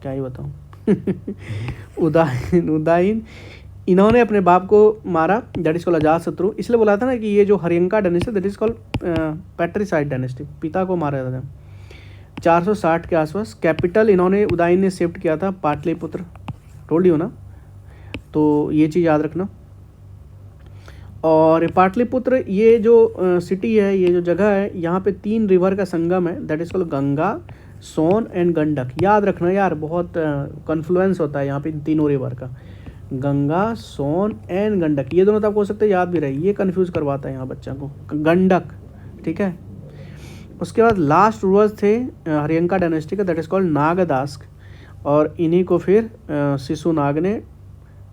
A: क्या ही बताऊँ उदायन इन्होंने अपने बाप को मारा, दैट इज कॉल्ड अजातशत्रु। इसलिए बोला था ना कि ये जो Haryanka dynasty, that is called patricide dynasty, पिता को मारा था 460 के आसपास। कैपिटल इन्होंने, उदायन ने शिफ्ट किया था पाटलिपुत्र, टोल्ड यू ना, तो ये चीज़ याद रखना। और पाटलिपुत्र ये जो सिटी है, ये जो जगह है, यहाँ पे 3 रिवर का संगम है, that is called Ganga, Son and Gandak. याद रखना यार, बहुत कन्फ्लुएंस होता है यहाँ पे इन तीनों रिवर का, गंगा, सोन एंड गंडक। ये दोनों तो आपको हो सकता है याद भी रहे, ये कंफ्यूज करवाता है यहाँ बच्चा को, गंडक, ठीक है। उसके बाद लास्ट रूलर्स थे हरियंका डायनेस्टी का, दैट इज कॉल्ड नागदास, और इन्हीं को फिर शिशुनाग ने,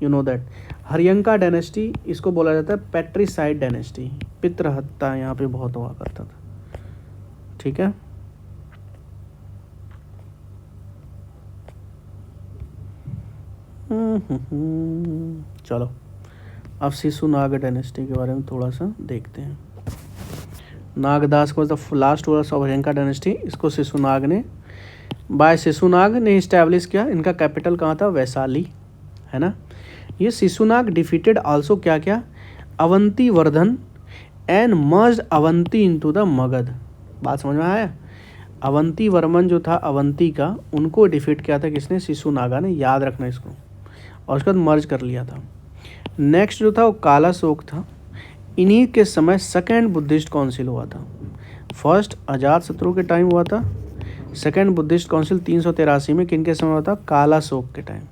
A: you know that. Haryanka dynasty, इसको बोला जाता है पैट्रिसाइड डायनेस्टी, पितृहत्या यहाँ पे बहुत हुआ करता था, ठीक है। चलो अब शिशुनाग डायनेस्टी के बारे में थोड़ा सा देखते हैं। नागदास को the last rulers of Haryanka dynasty, इसको शिशुनाग ने, बाय शिशुनाग ने इस्टेब्लिश किया। इनका कैपिटल कहाँ था? वैशाली, है ना। ये शिशुनाग डिफीटेड आल्सो क्या क्या? Avanti Vardhan and merge Avanti into the Magadh. बात समझ में आया? अवंती वर्मन जो था अवंती का, उनको डिफीट किया था किसने? शिशुनागा ने, याद रखना इसको। और उसके बाद मर्ज कर लिया था। नेक्स्ट जो था वो कालाशोक था। इन्हीं के समय सेकेंड बुद्धिस्ट काउंसिल हुआ था। फर्स्ट अजातशत्रु के टाइम हुआ था, सेकेंड बुद्धिस्ट काउंसिल 383 में किनके समय हुआ था? कालाशोक के टाइम।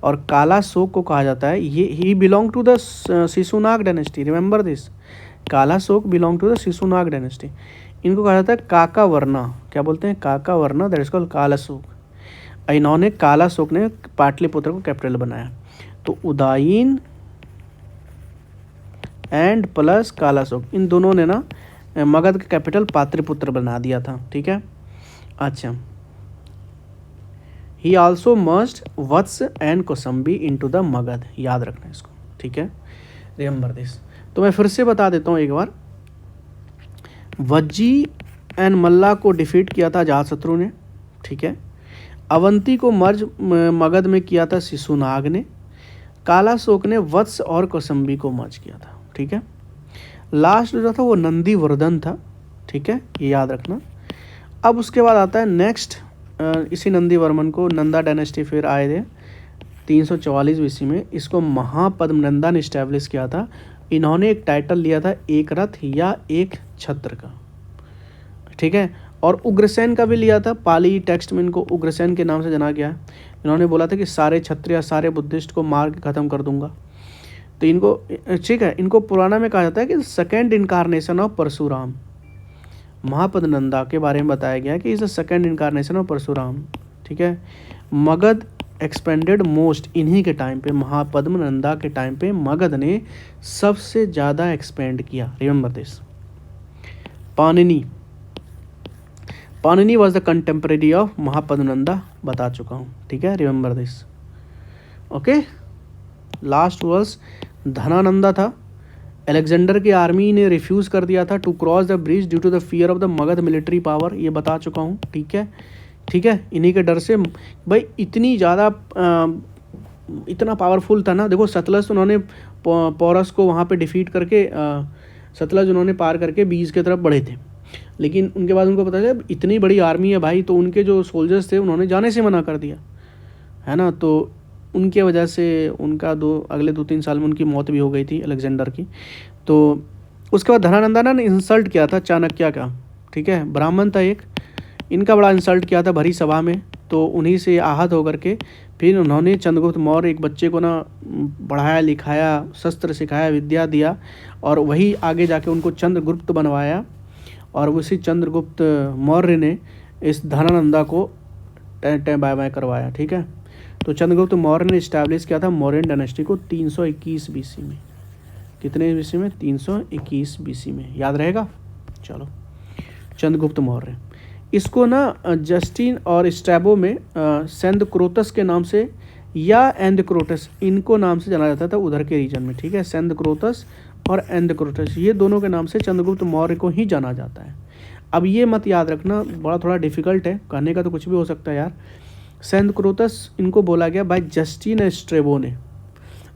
A: और कालाशोक को कहा जाता है, ये he belong to the Shishunaga dynasty, remember this. Kalashoka belong to the Shishunaga dynasty. इनको कहा जाता है काकावर्ना, क्या बोलते हैं? Kakavarna, that is called Kalashoka. इन्होंने, कालाशोक ने पाटलिपुत्र को कैपिटल बनाया। तो उदायीन एंड प्लस कालाशोक, इन दोनों ने ना मगध का कैपिटल पाटलिपुत्र बना दिया था, ठीक है। अच्छा, he also merged Vatsa and Kaushambi into the Magadha, याद रखना इसको, ठीक है, रिमेंबर दिस। तो मैं फिर से बता देता हूँ एक बार। वज्जी एंड मल्ला को डिफीट किया था अजातशत्रु ने, ठीक है। अवंती को मर्ज मगध में किया था शिशुनाग ने। कालाशोक ने वत्स और कौसंबी को मर्ज किया था, ठीक है। लास्ट जो था वो नंदीवर्धन था, ठीक है, ये याद रखना। अब उसके बाद आता है नेक्स्ट, इसी नंदीवर्मन को नंदा डायनेस्टी फिर आए थे 344 ईस्वी में। इसको महापद्मनंदा ने इस्टेब्लिश किया था। इन्होंने एक टाइटल लिया था एक रथ या एक छत्र का, ठीक है। और उग्रसेन का भी लिया था। पाली टेक्स्ट में इनको उग्रसेन के नाम से जाना गया है। इन्होंने बोला था कि सारे क्षत्रिय सारे बुद्धिस्ट को मार के ख़त्म कर दूंगा। तो इनको, ठीक है, इनको पुराना में कहा जाता है कि second incarnation of Parashuram. Mahapadmananda के बारे में बताया गया कि is the second incarnation of Parashuram, ठीक है। मगध एक्सपेंडेड मोस्ट इन्हीं के टाइम पे, महापद्मनंदा के टाइम पे मगध ने सबसे ज़्यादा एक्सपेंड किया, remember this. Panini was the contemporary of Mahapadmananda, बता चुका हूँ, ठीक है, remember this, okay. Last was Dhanananda था। अलेक्जेंडर की आर्मी ने रिफ्यूज़ कर दिया था to cross the bridge due to the fear of the Magadha military power, ये बता चुका हूँ, ठीक है, ठीक है। इन्हीं के डर से भाई इतनी ज़्यादा इतना पावरफुल था ना। देखो सतलज उन्होंने पौरस को वहाँ पे डिफीट करके सतलज उन्होंने पार करके बीज की तरफ बढ़े थे, लेकिन उनके बाद उनको पता चला इतनी बड़ी आर्मी है भाई, तो उनके जो सोल्जर्स थे उन्होंने जाने से मना कर दिया, है ना। तो उनके वजह से उनका अगले 2-3 साल में उनकी मौत भी हो गई थी अलेक्जेंडर की। तो उसके बाद धनानंदा ने इंसल्ट किया था चाणक्य का, ठीक है, ब्राह्मण था एक, इनका बड़ा इंसल्ट किया था भरी सभा में। तो उन्हीं से आहत होकर के फिर उन्होंने चंद्रगुप्त मौर्य एक बच्चे को ना पढ़ाया लिखाया, शस्त्र सिखाया, विद्या दिया, और वही आगे जाके उनको चंद्रगुप्त बनवाया। और उसी चंद्रगुप्त मौर्य ने इस धनानंदा को बाय बाय करवाया, ठीक है। तो चंद्रगुप्त मौर्य ने इस्टेब्लिश किया था मौर्यन डायनेस्टी को 321 बीसी में। कितने बीसी में? 321 बीसी में, याद रहेगा। चलो, चंद्रगुप्त मौर्य, इसको ना जस्टिन और स्ट्रैबो में सेंधक्रोतस के नाम से या एंधक्रोटस, इनको नाम से जाना जाता था उधर के रीजन में, ठीक है। सेंधक्रोतस और एंधक्रोटस, ये दोनों के नाम से चंद्रगुप्त मौर्य को ही जाना जाता है। अब ये मत याद रखना, बड़ा थोड़ा डिफिकल्ट है, कहने का तो कुछ भी हो सकता है यार। सेंधक्रोतस इनको बोला गया बाय जस्टिन स्ट्रैबो ने,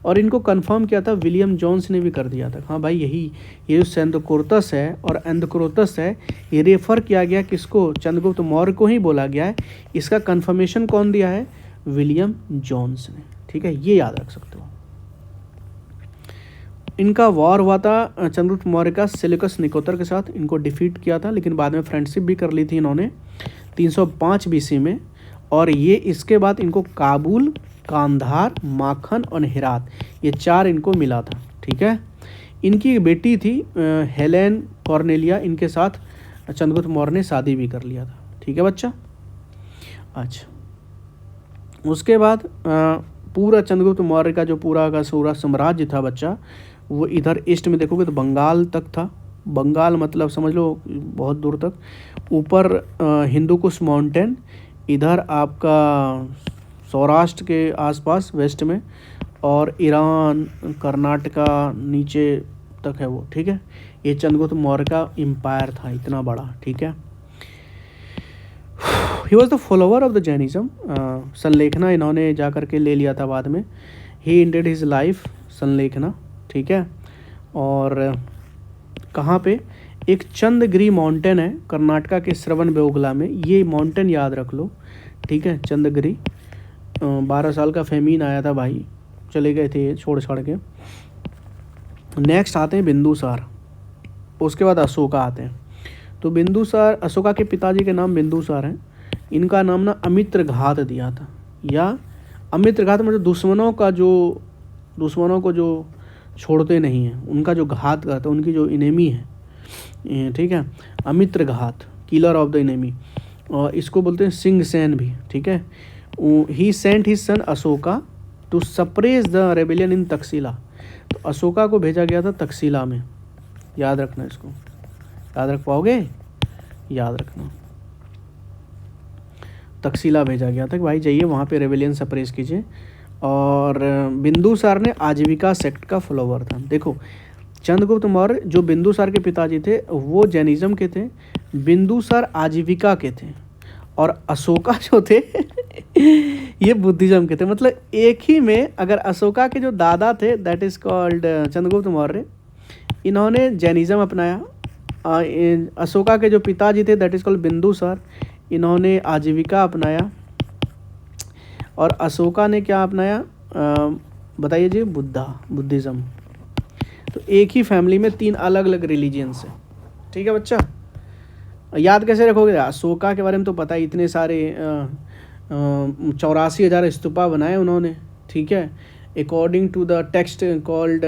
A: और इनको कंफर्म किया था विलियम जोन्स ने भी कर दिया था। हाँ भाई, यही ये जो सेंधक्रोतस है और एंधक्रोतस है, ये रेफर किया गया किसको? चंद्रगुप्त मौर्य को ही बोला गया है। इसका कंफर्मेशन कौन दिया है? विलियम जोन्स ने, ठीक है, ये याद रख सकते हो। इनका वॉर हुआ था चंद्रगुप्त मौर्य का सेल्यूकस निकोतर के साथ, इनको डिफीट किया था, लेकिन बाद में फ्रेंडशिप भी कर ली थी इन्होंने 305 बीसी में। और ये इसके बाद इनको काबुल, कांधार, माखन और हेरात, ये 4 इनको मिला था, ठीक है। इनकी एक बेटी थी हेलेन कॉर्नेलिया, इनके साथ चंद्रगुप्त मौर्य ने शादी भी कर लिया था, ठीक है बच्चा। अच्छा, उसके बाद पूरा चंद्रगुप्त मौर्य का जो पूरा का पूरा साम्राज्य था बच्चा, वो इधर ईस्ट में देखोगे तो बंगाल तक था। बंगाल मतलब समझ लो बहुत दूर तक, ऊपर हिंदुकुश माउंटेन, इधर आपका सौराष्ट्र के आसपास वेस्ट में, और ईरान, कर्नाटका नीचे तक है वो, ठीक है। ये चंद्रगुप्त मौर्य का एम्पायर था, इतना बड़ा, ठीक है। He was the follower of the Jainism. Sallekhana इन्होंने जा करके ले लिया था बाद में। He ended his life, Sallekhana, ठीक है। और कहाँ पे? एक चंद्रगिरी माउंटेन है कर्नाटका के श्रवणबेगोला में, ये माउंटेन याद रख लो, ठीक है। चंद्रगिरी 12 साल का फेमीन आया था भाई, चले गए थे ये छोड़ छाड़ के। नेक्स्ट आते हैं बिंदुसार, उसके बाद अशोका आते हैं। तो बिंदुसार, अशोका के पिताजी के नाम बिंदुसार हैं। इनका नाम ना अमित्रघात दिया था, या अमित्रघात मतलब दुश्मनों को जो छोड़ते नहीं हैं, उनका जो घात करता है, उनकी जो इनेमी है, ठीक है, Amitraghata, killer of the enemy. और इसको बोलते हैं सिंह सेन भी, ठीक है। He sent his son Ashoka to suppress the rebellion in Taxila. तो अशोका को भेजा गया था तक्षशिला में, याद रखना इसको, याद रख पाओगे, याद रखना। तक्षशिला भेजा गया था कि भाई जाइए वहाँ पे रेबेलियन सप्रेस कीजिए। और बिंदुसार ने आजीविका सेक्ट का फॉलोवर था। देखो चंद्रगुप्त मौर्य जो बिंदुसार के पिताजी थे वो जैनिज्म के थे, बिंदुसार आजीविका के थे, और अशोका जो थे ये बुद्धिज्म के थे। मतलब एक ही में, अगर अशोका के जो दादा थे that is called Chandragupta Maurya, इन्होंने जैनिज्म अपनाया। अशोका के जो पिताजी थे दैट इज़ कॉल्ड बिंदुसार, इन्होंने आजीविका अपनाया। और अशोका ने क्या अपनाया, बताइए जी, बुद्धिज़्म। तो एक ही फैमिली में 3 अलग अलग रिलीजियंस है, ठीक है बच्चा। याद कैसे रखोगे, अशोका के बारे में तो पता है, इतने सारे 84,000 स्तूपा बनाए उन्होंने, ठीक है। According to the text called,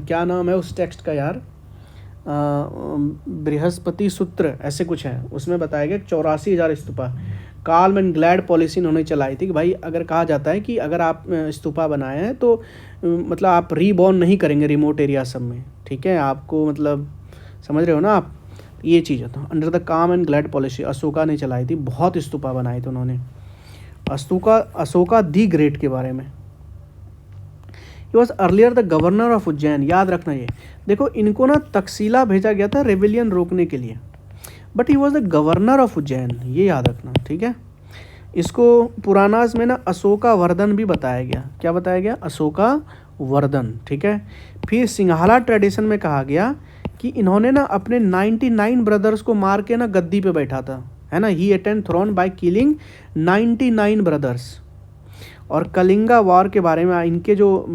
A: क्या नाम है उस टेक्स्ट का यार, बृहस्पति सूत्र ऐसे कुछ है, उसमें बताया गया 84,000 stupa. Calm and glad policy इन्होंने चलाई थी कि भाई अगर कहा जाता है कि अगर आप स्तूपा बनाए हैं तो मतलब आप रीबॉर्न नहीं करेंगे रिमोट एरिया सब में, ठीक है, आपको मतलब समझ रहे हो ना आप, ये चीज़ है। तो अंडर द काम एंड ग्लैड पॉलिसी अशोका ने चलाई थी, बहुत स्तूपा बनाए थे उन्होंने। अशोका दी ग्रेट के बारे में, he was earlier the governor of Ujjain, याद रखना ये। देखो इनको ना तक्षशिला भेजा गया था रेबेलियन रोकने के लिए, but he was the governor of Ujjain, ये याद रखना, ठीक है। इसको पुरानास में ना अशोका वर्धन भी बताया गया, क्या बताया गया, अशोका वर्धन, ठीक है। फिर सिंघाला ट्रेडिशन में कहा गया कि इन्होंने ना अपने 99 ब्रदर्स को मार के ना गद्दी पे बैठा था, है ना। He attend throne by killing 99 brothers. और कलिंगा वॉर के बारे में इनके जो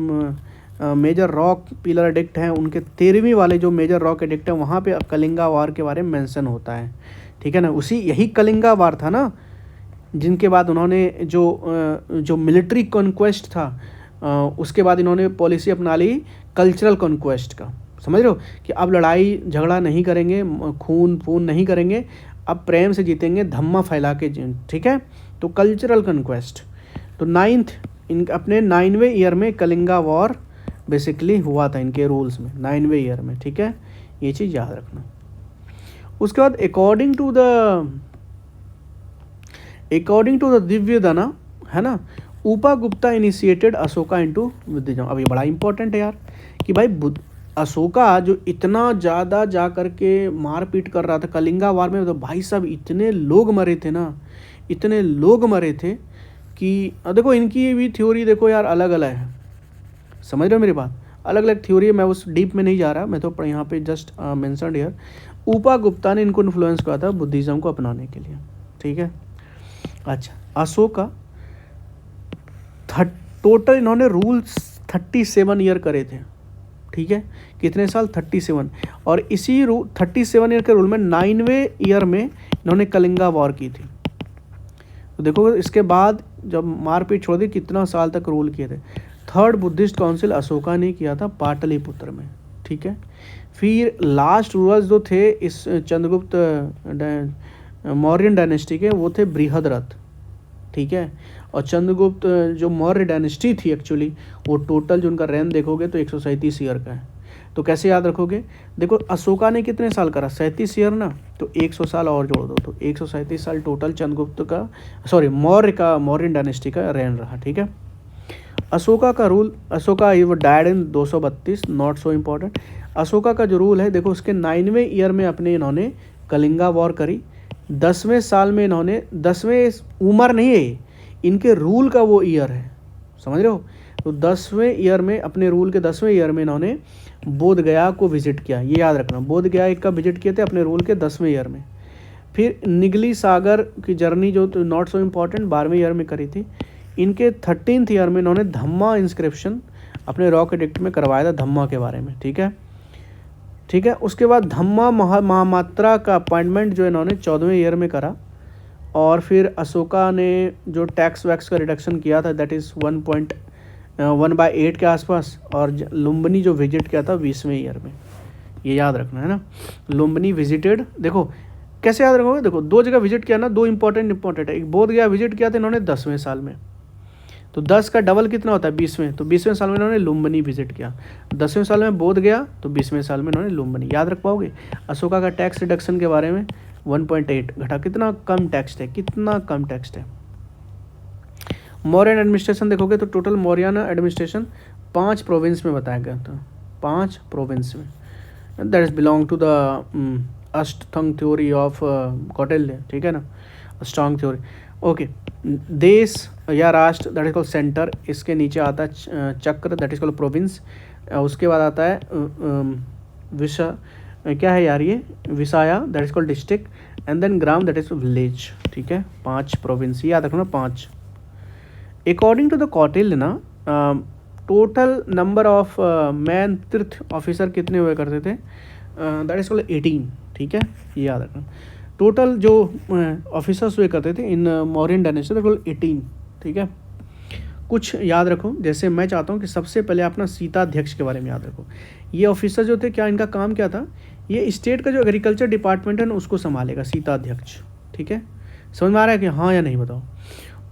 A: मेजर रॉक पिलर एडिक्ट हैं, उनके 13वीं वाले जो मेजर रॉक एडिक्ट हैं, वहाँ पे कलिंगा वॉर के बारे में मेंशन होता है, ठीक है ना। यही कलिंगा वॉर था ना, जिनके बाद उन्होंने जो मिलिट्री कॉन्क्वेस्ट था, उसके बाद इन्होंने पॉलिसी अपना ली कल्चरल कॉन्क्वेस्ट का, समझ रहे हो, कि अब लड़ाई झगड़ा नहीं करेंगे, खून नहीं करेंगे, अब प्रेम से जीतेंगे, धम्मा फैला के, ठीक है। तो कल्चरल कॉन्क्वेस्ट। तो अपने 9वें ईयर में कलिंगा वॉर बेसिकली हुआ था इनके रूल्स में, 9वें ईयर में, ठीक है, ये चीज़ याद रखना। उसके बाद अकॉर्डिंग टू द दिव्यदना, है ना, उपा Gupta initiated Ashoka into Buddhism. अब ये बड़ा इंपॉर्टेंट है यार, कि भाई अशोका जो इतना ज़्यादा जा कर के मारपीट कर रहा था कलिंगा वार में, तो भाई साहब इतने लोग मरे थे ना, इतने लोग मरे थे कि देखो इनकी भी थ्योरी देखो यार अलग अलग है, समझ रहे हो मेरी बात, अलग अलग थ्योरी है। मैं उस डीप में नहीं जा रहा, मैं तो यहाँ पे जस्ट मेंशन्ड हियर। उपा गुप्ता ने इनको इन्फ्लुएंस किया था बुद्धिज्म को अपनाने के लिए, ठीक है। अच्छा, अशोका टोटल इन्होंने रूल्स 37 ईयर करे थे, ठीक है, कितने साल, 37। और इसी 37 ईयर के रूल में 9वें ईयर में इन्होंने कलिंगा वॉर की थी। तो देखो इसके बाद जब मारपीट छोड़ दी, कितना साल तक रूल किए थे। 3rd बुद्धिस्ट काउंसिल अशोका ने किया था पाटलिपुत्र में, ठीक है। फिर लास्ट रूलर्स जो थे इस चंद्रगुप्त मौर्यन डायनेस्टी के, वो थे बृहद्रथ, ठीक है। और चंद्रगुप्त जो मौर्य डायनेस्टी थी एक्चुअली, वो टोटल जो उनका रेन देखोगे तो 137 ईयर का है। तो कैसे याद रखोगे, देखो अशोका ने कितने साल करा, 37 ईयर ना, तो 100 साल और जोड़ दो, तो 137 साल टोटल चंद्रगुप्त का, मौर्यन डायनेस्टी का रेन रहा, ठीक है। अशोका का रूल, अशोका वो died in 232, not so important. Ashoka का जो रूल है देखो, उसके 9वें ईयर में अपने इन्होंने कलिंगा वॉर करी। 10वें साल में इन्होंने, 10वें उम्र नहीं है, इनके रूल का वो ईयर है, समझ रहे हो। तो 10वें ईयर में, अपने रूल के 10वें ईयर में इन्होंने बोध गया को विजिट किया, ये याद रखना। बोध गया एक का विजिट किए थे अपने रूल के 10वें ईयर में। फिर निगली सागर की जर्नी जो नॉट सो इम्पॉर्टेंट 12वें ईयर में करी थी। इनके 13th ईयर में इन्होंने धम्मा इंस्क्रिप्शन अपने रॉक एडिक्ट में करवाया था, धम्मा के बारे में, ठीक है, ठीक है। उसके बाद धम्मा महामात्रा का अपॉइंटमेंट जो इन्होंने 14वें ईयर में करा। और फिर अशोका ने जो टैक्स वैक्स का रिडक्शन किया था दैट इज़ 1.1/8 के आसपास। और लुम्बिनी जो विजिट किया था 20वें ईयर में, ये याद रखना है ना। लुम्बिनी विजिटेड, देखो कैसे याद रखोगे, देखो 2 जगह विजिट किया ना, 2 इंपॉर्टेंट है। एक बोध गया विजिट किया था इन्होंने 10वें साल में, तो 10 का डबल कितना होता है 20वें, तो 20वें साल में इन्होंने लुम्बिनी विजिट किया। 10वें साल में बोध गया तो 20वें साल में इन्होंने लुम्बिनी, याद रख पाओगे। अशोका का टैक्स रिडक्शन के बारे में 1.8 घटा, कितना कम टैक्स है, कितना कम टैक्स है। मौर्यन एडमिनिस्ट्रेशन देखोगे तो टोटल मौर्यन एडमिनिस्ट्रेशन 5 प्रोविंस में बताया गया था, 5 प्रोविंस में। That is belong to the अष्टथंग थ्योरी ऑफ कौटिल्य, ठीक है ना, स्ट्रॉन्ग थ्योरी। ओके, देश या राष्ट्र दैट इज कॉल्ड सेंटर, इसके नीचे आता है चक्र दैट इज कॉल्ड प्रोविंस। उसके बाद आता है क्या है यार ये, विसाया that is called district, and then ग्राम दैट इज विलेज, ठीक है। 5 प्रोविंस याद रखना, 5। अकॉर्डिंग टू द कौटिल्य ना, टोटल नंबर ऑफ मैन तीर्थ ऑफिसर कितने हुए करते थे, दैट इज कॉल्ड 18, ठीक है, ये याद रखना। टोटल जो ऑफिसर्स हुए करते थे इन मौर्यन डायनेस्टी दैट कॉल्ड 18, ठीक है। कुछ याद रखो, जैसे मैं चाहता हूँ कि सबसे पहले अपना सीताध्यक्ष के बारे में याद रखो। ये ऑफिसर जो थे, क्या इनका काम क्या था, ये स्टेट का जो एग्रीकल्चर डिपार्टमेंट है ना उसको संभालेगा, सीताध्यक्ष, ठीक है। समझ में आ रहा है कि हाँ या नहीं बताओ।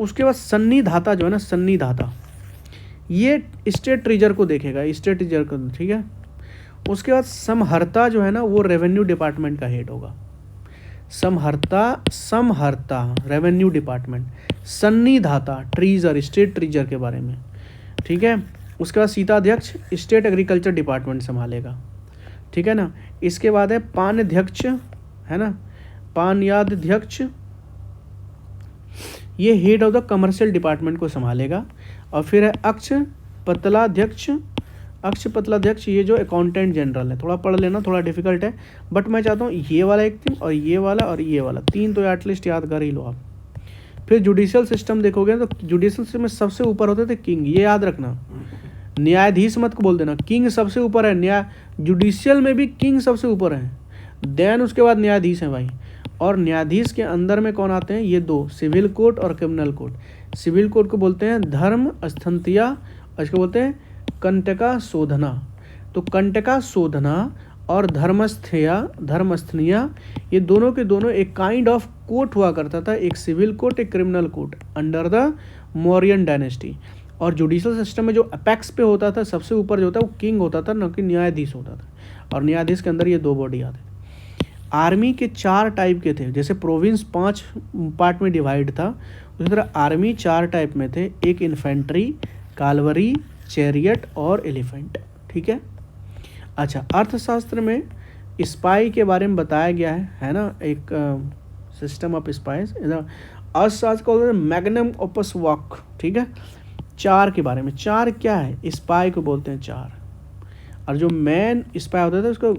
A: उसके बाद सन्निधाता जो है ना, सन्निधाता ये स्टेट ट्रेजर को देखेगा, स्टेट ट्रेजर को, ठीक है। उसके बाद समहर्ता जो है ना वो रेवेन्यू डिपार्टमेंट का हेड होगा, समहर्ता रेवेन्यू डिपार्टमेंट, सन्निधाता ट्रीजर स्टेट ट्रेजर के बारे में, ठीक है। उसके बाद सीताध्यक्ष स्टेट एग्रीकल्चर डिपार्टमेंट संभालेगा, ठीक है ना। इसके बाद है पान्याध्यक्ष, है ना, पान्याध्यक्ष ये head of the commercial department को संभालेगा। और फिर है अक्षपतलाध्यक्ष ये जो अकाउंटेंट जनरल है, थोड़ा पढ़ लेना, थोड़ा डिफिकल्ट है, बट मैं चाहता हूँ ये वाला एक दिन और ये वाला और ये वाला 3 तो एटलीस्ट याद कर ही लो आप। फिर जुडिशियल सिस्टम देखोगे तो जुडिशियल सिस्टम में सबसे ऊपर होते थे किंग, ये याद रखना। न्यायाधीश मत को बोल देना, किंग सबसे ऊपर है, न्याय जुडिशियल में भी किंग सबसे ऊपर है, देन उसके बाद न्यायाधीश है भाई। और न्यायाधीश के अंदर में कौन आते हैं, ये 2, सिविल कोर्ट और क्रिमिनल कोर्ट। सिविल कोर्ट को बोलते हैं धर्म स्थंतिया और इसको बोलते हैं कंटका शोधना। तो कंटका शोधना और धर्मस्थनिया ये दोनों के दोनों एक काइंड ऑफ कोर्ट हुआ करता था, एक सिविल कोर्ट एक criminal court under the Mauryan dynasty. और जुडिशल सिस्टम में जो अपेक्स पे होता था, सबसे ऊपर जो होता है वो किंग होता था, न कि न्यायाधीश होता था। और न्यायाधीश के अंदर ये 2 बॉडी आते थे। आर्मी के 4 टाइप के थे, जैसे प्रोविंस 5 पार्ट में डिवाइड था, उसी तरह आर्मी 4 टाइप में थे, एक इन्फेंट्री, कालवरी, चैरियट और एलिफेंट, ठीक है। अच्छा, अर्थशास्त्र में स्पाई के बारे में बताया गया है ना, एक सिस्टम ऑफ स्पाइस। अर्थशास्त्र को मैग्नम ओपस वॉक, ठीक है। 4 के बारे में, 4 क्या है, स्पाई को बोलते हैं 4। और जो मैन स्पाई होता था उसको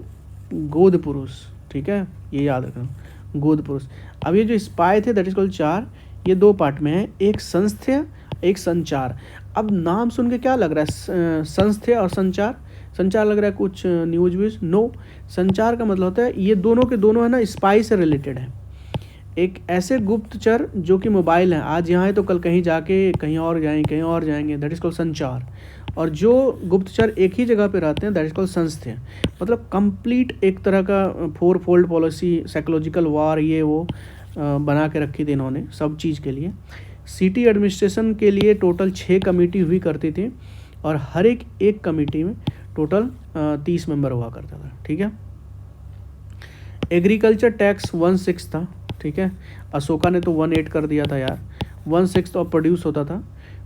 A: गोद पुरुष, ठीक है, ये याद रखना, गोद पुरुष। अब ये जो स्पाई थे दैट इज कॉल्ड 4, ये 2 पार्ट में है, एक संस्थ्य एक संचार। अब नाम सुन के क्या लग रहा है, संस्थ्य और संचार, संचार लग रहा है कुछ न्यूज व्यूज, नो। संचार का मतलब होता है ये दोनों के दोनों है ना स्पाई से रिलेटेड है। एक ऐसे गुप्तचर जो कि मोबाइल हैं, आज यहाँ है तो कल कहीं जाके कहीं और जाएंगे, दैट इज कॉल्ड संचार। और जो गुप्तचर एक ही जगह पे रहते हैं दैट इज कॉल्ड संस्थ्य। मतलब कंप्लीट एक तरह का 4 फोल्ड पॉलिसी, साइकोलॉजिकल वार, ये वो बना के रखी थी इन्होंने सब चीज़ के लिए। सिटी एडमिनिस्ट्रेशन के लिए टोटल 6 कमेटी हुई करती थी और हर एक कमेटी में टोटल 30 मेंबर हुआ करता था, ठीक है। एग्रीकल्चर टैक्स 1/6 था, ठीक है। अशोका ने तो 1/8 कर दिया था यार, 1/6 तो प्रोड्यूस होता था।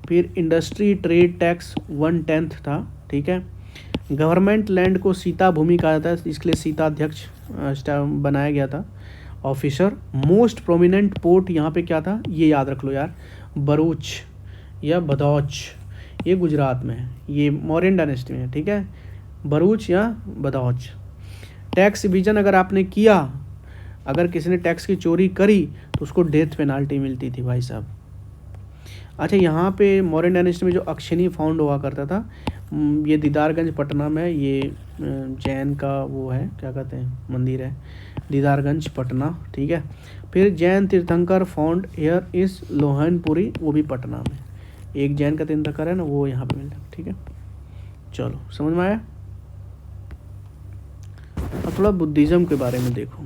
A: फिर इंडस्ट्री ट्रेड टैक्स 1/10 था, ठीक है। गवर्नमेंट लैंड को सीता भूमि कहा जाता है, इसके लिए सीताध्यक्ष बनाया गया था ऑफिसर। मोस्ट प्रोमिनेंट पोर्ट यहाँ पे क्या था, ये याद रख लो यार, भरूच या भदौच, ये गुजरात में है, ये मौर्यन डायनेस्टी में है, ठीक है। भरूच या बदौच। टैक्स इविजन अगर आपने किया, अगर किसी ने टैक्स की चोरी करी तो उसको डेथ पेनाल्टी मिलती थी भाई साहब। अच्छा, यहाँ पे मौर्यन डायनेस्टी में जो अक्षिणी फाउंड हुआ करता था, ये दीदारगंज पटना में, ये जैन का वो है, क्या कहते हैं, मंदिर है, दीदारगंज पटना, ठीक है। फिर जैन तीर्थंकर फाउंड हेयर इस लोहनपुरी, वो भी पटना में, एक जैन का तीर्थंकर है ना, वो यहाँ पे मिलता है, ठीक है। चलो समझ में आया। अब थोड़ा बुद्धिज्म के बारे में देखो।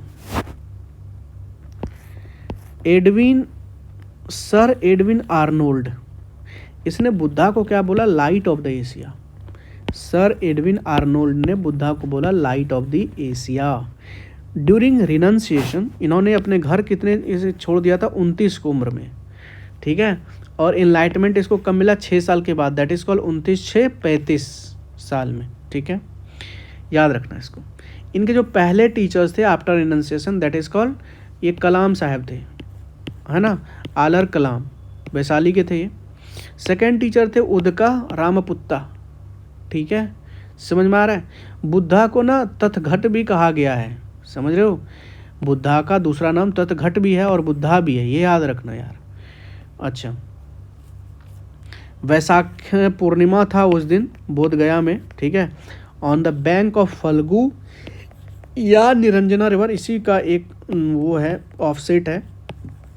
A: सर एडविन आर्नोल्ड, इसने बुद्धा को क्या बोला? Light of the Asia. Sir Edwin Arnold ने बुद्धा को बोला light of the Asia. During renunciation, इन्होंने अपने घर कितने इसे छोड़ दिया था? 29 की उम्र में, ठीक है। और इनलाइटमेंट इसको कब मिला? 6 साल के बाद, दैट इज कॉल्ड 29/6/35 साल में, ठीक है, याद रखना इसको। इनके जो पहले टीचर्स थे after renunciation, that is called, ये कलाम साहब थे, है ना, आलर कलाम, वैशाली के थे ये। सेकेंड टीचर थे उदका रामपुत्ता, ठीक है, समझ में आ रहा है। बुद्धा को ना तथघट भी कहा गया है, समझ रहे हो, बुद्धा का दूसरा नाम तथघट भी है और बुद्धा भी है, ये याद रखना यार। अच्छा, वैशाख पूर्णिमा था उस दिन बोध गया में, ठीक है। On the bank of Phalgu या निरंजना रिवर, इसी का एक वो है, ऑफसेट है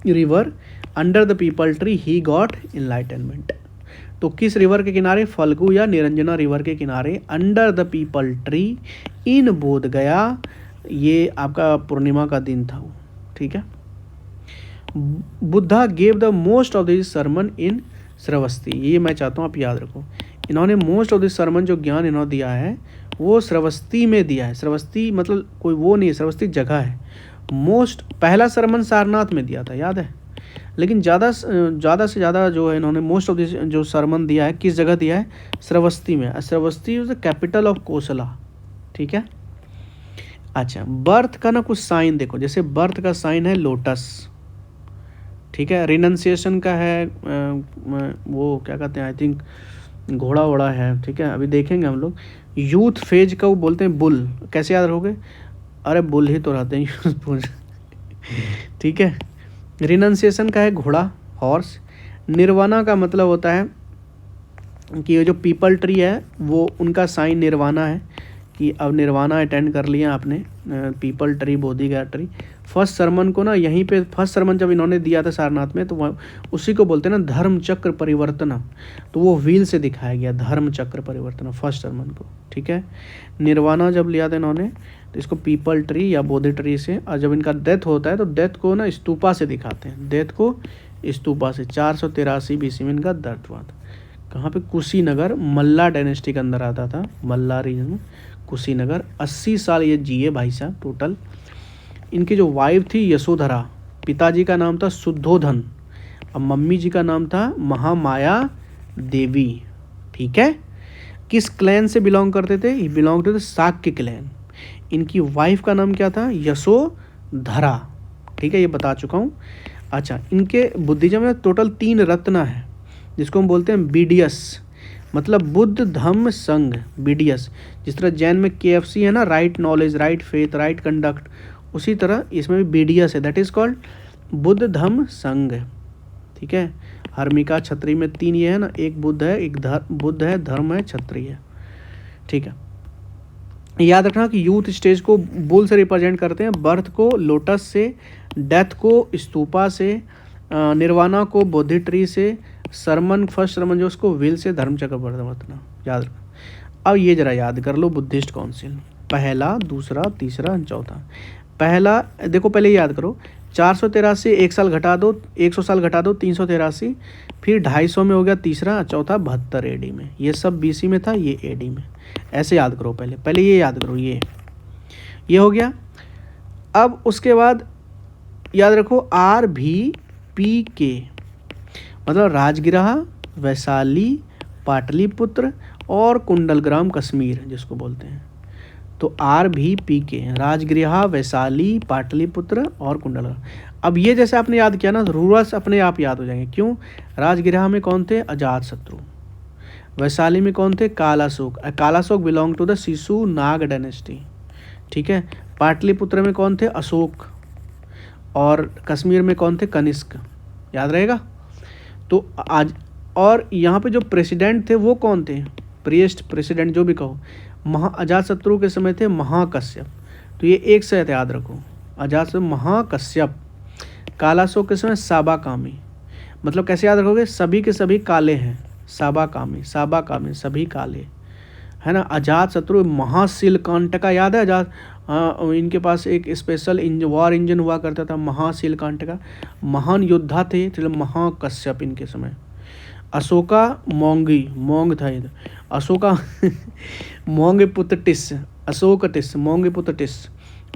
A: river, under the people tree he got enlightenment. तो किस रिवर के किनारे? फल्गु या निरंजना रिवर के किनारे, under the people tree in बोध गया, ये आपका पूर्णिमा का दिन था वो, ठीक है। Buddha gave the most of this sermon in Shravasti, ये मैं चाहता हूँ आप याद रखो। इन्होंने मोस्ट ऑफ दिस सरमन, जो ज्ञान इन्होंने दिया है वो श्रवस्ती में दिया है। श्रवस्ती मतलब कोई वो नहीं है, श्रवस्ती जगह है। मोस्ट, पहला सरमन सारनाथ में दिया था, याद है, लेकिन ज़्यादा से ज़्यादा जो है इन्होंने मोस्ट ऑफ दिस जो सरमन दिया है, किस जगह दिया है? श्रवस्ती में। Shravasti is the capital of Kosala, ठीक है। अच्छा, बर्थ का ना कुछ साइन देखो, जैसे बर्थ का साइन है लोटस, ठीक है। रिनंसिएशन का है वो क्या कहते हैं, आई थिंक घोड़ा वोड़ा है, ठीक है, अभी देखेंगे हम लोग। यूथ फेज का वो बोलते हैं बुल, कैसे याद रखोगे? अरे बुल ही तो रहते हैं यूथ, ठीक है। रिनंसिएशन का है घोड़ा, हॉर्स। निर्वाणा का मतलब होता है कि ये जो पीपल ट्री है वो उनका साइन निर्वाणा है, कि अब निर्वाणा अटेंड कर लिया आपने, पीपल ट्री, बोधि का ट्री। फर्स्ट सरमन को ना यहीं पे, फर्स्ट सरमन जब इन्होंने दिया था सारनाथ में, तो वह उसी को बोलते हैं ना धर्म चक्र परिवर्तन, तो वो व्हील से दिखाया गया धर्म चक्र परिवर्तन फर्स्ट सरमन को, ठीक है। निर्वाणा जब लिया था इन्होंने, तो इसको पीपल ट्री या बोधि ट्री से, और जब इनका डेथ होता है तो डेथ को ना स्तूपा से दिखाते हैं, डेथ को स्तूपा से। 483 BC में इनका डेथ हुआ था। कहाँ पे? कुशीनगर, मल्ला डायनेस्टी के अंदर आता था, मल्ला रीजन में कुशीनगर। 80 साल ये जिए भाई साहब टोटल। इनकी जो वाइफ थी यशोधरा, पिताजी का नाम था शुद्धोधन और मम्मी जी का नाम था महामाया देवी, ठीक है। किस क्लैन से बिलोंग करते थे? ये belong to the Shakya clan. इनकी वाइफ का नाम क्या था? यशोधरा, ठीक है, ये बता चुका हूँ। अच्छा, इनके बुद्धिज्म में टोटल 3 रत्न है, जिसको हम बोलते हैं बीडीएस, मतलब बुद्ध धम्म संघ, बीडीएस। जिस तरह जैन में KFC है ना, right knowledge, right faith, right conduct, उसी तरह इसमें भी BDS है, that is called Buddha Dhamma संघ, ठीक है। हर्मिका छत्री में 3 ये है ना, एक बुद्ध है, एक बुद्ध है, धर्म है, छत्री है, ठीक है। याद रखना कि यूथ स्टेज को बुल से रिप्रेजेंट करते हैं, बर्थ को लोटस से, डेथ को स्तूपा से, निर्वाणा को बोधि ट्री से, सरमन फर्स्ट सरमन जो उसको व्हील से, धर्म चक्र परिवर्तन, याद रखना। अब ये जरा याद कर लो बुद्धिस्ट काउंसिल, पहला, दूसरा, तीसरा, चौथा। पहला देखो, पहले याद करो, 483 1 साल घटा दो, 100 साल घटा दो, 383, फिर 250 में हो गया तीसरा, चौथा 72 AD में। ये सब BC में था, ये AD में। ऐसे याद करो, पहले ये याद करो, ये हो गया। अब उसके बाद याद रखो RVPK, मतलब राजगिरहा, वैशाली, पाटलिपुत्र और कुंडलग्राम कश्मीर जिसको बोलते हैं। तो RVPK, राजगृहा, वैशाली, पाटलिपुत्र और कुंडलग्राम। अब ये जैसे आपने याद किया ना, रूरल्स अपने आप याद हो जाएंगे। क्यों? राजगृहा में कौन थे? अजात शत्रु। वैशाली में कौन थे? Kalashoka. Kalashoka belong to the Shishunaga dynasty, ठीक है। पाटलिपुत्र में कौन थे? अशोक। और कश्मीर में कौन थे? कनिष्क। याद रहेगा। तो आज और यहाँ पे जो प्रेसिडेंट थे वो कौन थे? प्रेसिडेंट जो भी कहो, अजातशत्रु के समय थे महाकश्यप। तो ये एक से याद रखो, अजातशत्रु महाकश्यप। कालाशोक के समय साबाकामी। मतलब कैसे याद रखोगे? सभी के सभी काले हैं, साबाकामी, साबाकामी सभी काले, है ना। अजातशत्रु महाशीलकांटका, याद है अजात? हाँ, इनके पास एक स्पेशल वॉर इंजन हुआ करता था, महाशीलकांटका। महान योद्धा थे महाकश्यप इनके समय। अशोका मोंगी, मोंग था ये, अशोका मोंग पुत्र टिस, अशोक टिस, मोंग पुत्र टिस।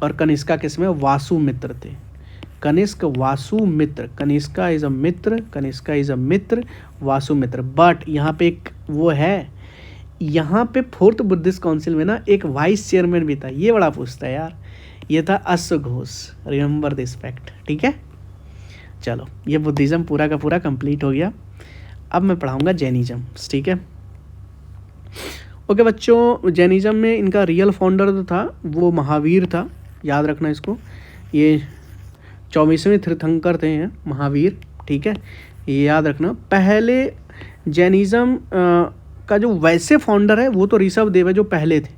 A: और कनिष्का किसमें? वासुमित्र थे। Kanishka Vasumitra, Kanishka is a mitra, Kanishka is a mitra, Vasumitra. But यहाँ पे एक वो है, यहाँ पे फोर्थ बुद्धिस्ट काउंसिल में ना एक वाइस चेयरमैन भी था, ये बड़ा पूछता है यार। ये था अश्वघोष, रिमेंबर दिस फैक्ट, ठीक है। चलो, ये बुद्धिज़्म पूरा का पूरा कंप्लीट हो गया। अब मैं पढ़ाऊंगा जैनिज्म, ठीक है। ओके बच्चों, जैनिज्म में इनका रियल फाउंडर जो था वो महावीर था, याद रखना इसको। ये 24वें तीर्थंकर थे महावीर, ठीक है, ये याद रखना। पहले जैनिज्म का जो वैसे फाउंडर है वो तो ऋषभ देव है जो पहले थे,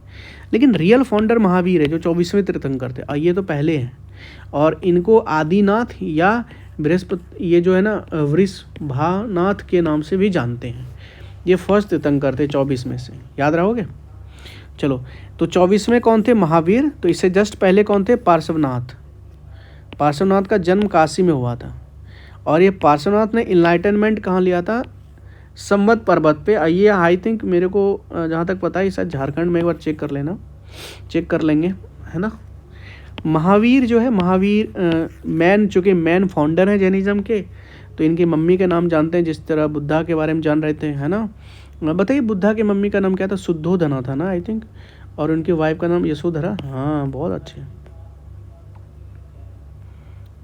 A: लेकिन रियल फाउंडर महावीर है जो 24वें तीर्थंकर थे, और ये तो पहले हैं। और इनको आदिनाथ या बृहस्पति, ये जो है ना वृषभानाथ के नाम से भी जानते हैं। ये फर्स्ट तीर्थंकर थे 24 में से, याद रहोगे। चलो, तो 24 में कौन थे? महावीर। तो इससे जस्ट पहले कौन थे? पार्श्वनाथ। पार्श्वनाथ का जन्म काशी में हुआ था। और ये पार्श्वनाथ ने इनलाइटनमेंट कहाँ लिया था? संवत पर्वत पे। ये आई थिंक, मेरे को जहाँ तक पता है शायद झारखंड में, एक बार चेक कर लेना, चेक कर लेंगे, है ना। महावीर जो है, महावीर मैन, चूँकि मैन फाउंडर हैं जैनिज्म के, तो इनकी मम्मी का नाम जानते हैं, जिस तरह बुद्धा के बारे में जान रहे थे, है ना। बताइए, बुद्धा की मम्मी का नाम क्या था? शुद्धोधना था ना आई थिंक, और उनकी वाइफ का नाम यशोधरा। हाँ, बहुत अच्छे।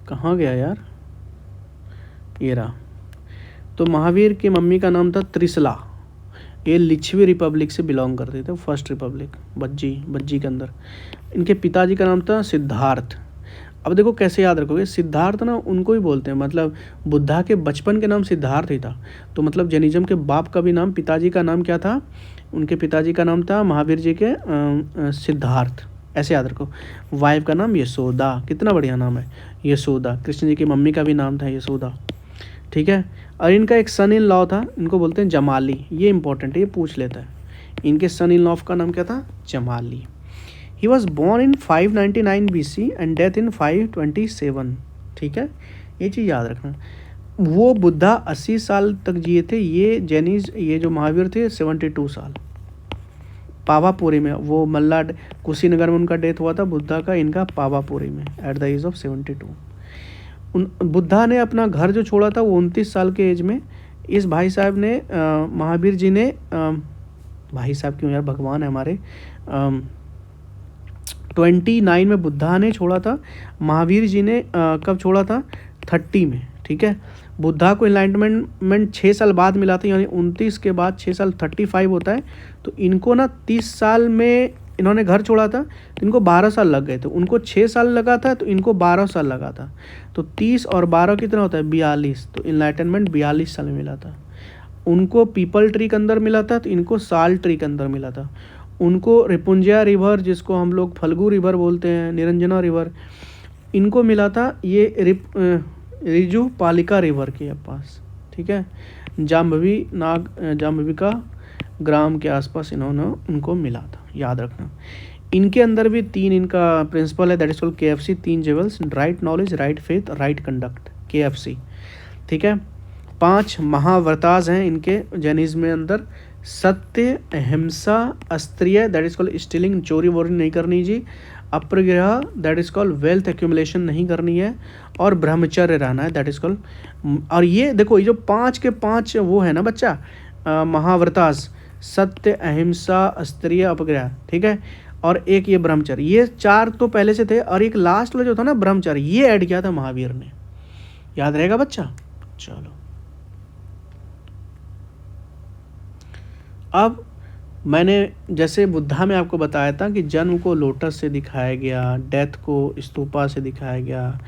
A: कहाँ गया यार, ये रहा। तो महावीर की मम्मी का नाम था त्रिशला। ये लिच्छवी रिपब्लिक से बिलोंग करते थे, फर्स्ट रिपब्लिक, बज्जी के अंदर। इनके पिताजी का नाम था सिद्धार्थ। अब देखो कैसे याद रखोगे, सिद्धार्थ ना उनको ही बोलते हैं, मतलब बुद्धा के बचपन के नाम सिद्धार्थ ही था। तो मतलब जैनिज्म के बाप का भी नाम, पिताजी का नाम क्या था? उनके पिताजी का नाम था महावीर जी के सिद्धार्थ, ऐसे याद रखो। वाइफ का नाम यशोदा, कितना बढ़िया नाम है, यशोदा। कृष्ण जी की मम्मी का भी नाम था यशोदा, ठीक है। और इनका एक सन इन लॉ था, इनको बोलते हैं जमाली। ये इंपॉर्टेंट है, ये पूछ लेता है। इनके सन इन लॉ का नाम क्या था? Jamali. He was born in 599 BC and death in 527, ठीक है, ये चीज़ याद रखना। वो बुद्धा 80 साल तक जिए थे, ये जो महावीर थे 72 साल। पावापुरी में, वो मल्लाड कुशीनगर में उनका डेथ हुआ था बुद्धा का, इनका पावापुरी में at the age of 72। Buddha ने अपना घर जो छोड़ा था वो 29 साल के एज में। इस भाई साहब ने महावीर जी ने, भाई साहब क्यों यार, भगवान है हमारे, 29 में बुद्धा ने छोड़ा था। महावीर जी ने कब छोड़ा था? 30 में, ठीक है। बुद्धा को इनलाइटमेंट 6 साल बाद मिला था, यानी 29 के बाद 6 साल 35 होता है। तो इनको ना 30 साल में इन्होंने घर छोड़ा था, तो इनको 12 साल लग गए थे। उनको 6 साल लगा था, तो इनको 12 साल लगा था। तो 30 और 12 कितना होता है? 42। तो इनलाइटनमेंट 42 साल में मिला था। उनको पीपल ट्री के अंदर मिला था, तो इनको साल ट्री के अंदर मिला था। उनको रिपुंजिया रिवर, जिसको हम लोग फल्गु रिवर बोलते हैं, निरंजना रिवर, इनको मिला था ये रिजु पालिका रिवर के पास, ठीक है। जाम्बविका ग्राम के आसपास इन्होंने उनको मिला था, याद रखना। इनके अंदर भी 3 इनका प्रिंसिपल है, that is called KFC, 3 jewels, right knowledge, right faith, right conduct, KFC, ठीक है। 5 महाव्रताज हैं इनके जैनिज्म में अंदर। सत्य, अहिंसा, अस्त्रिय, दैट इज कॉल्ड स्टीलिंग, चोरी वोरी नहीं करनी जी। अप्रग्रह, that is called wealth accumulation नहीं करनी है। और ब्रह्मचर्य रहना है, दैट इज कॉल्ड। और ये देखो, ये जो 5 के 5 वो है ना बच्चा, महाव्रताज, सत्य, अहिंसा, अस्त्रिय, अपग्रह, ठीक है। और एक ये ब्रह्मचर्य, ये 4 तो पहले से थे। और एक लास्ट वाला जो था ना ब्रह्मचर्य, ये ऐड किया था महावीर ने, याद रहेगा बच्चा। चलो, अब मैंने जैसे बुद्धा में आपको बताया था कि जन्म को लोटस से दिखाया गया, डेथ को स्तूपा से दिखाया गया,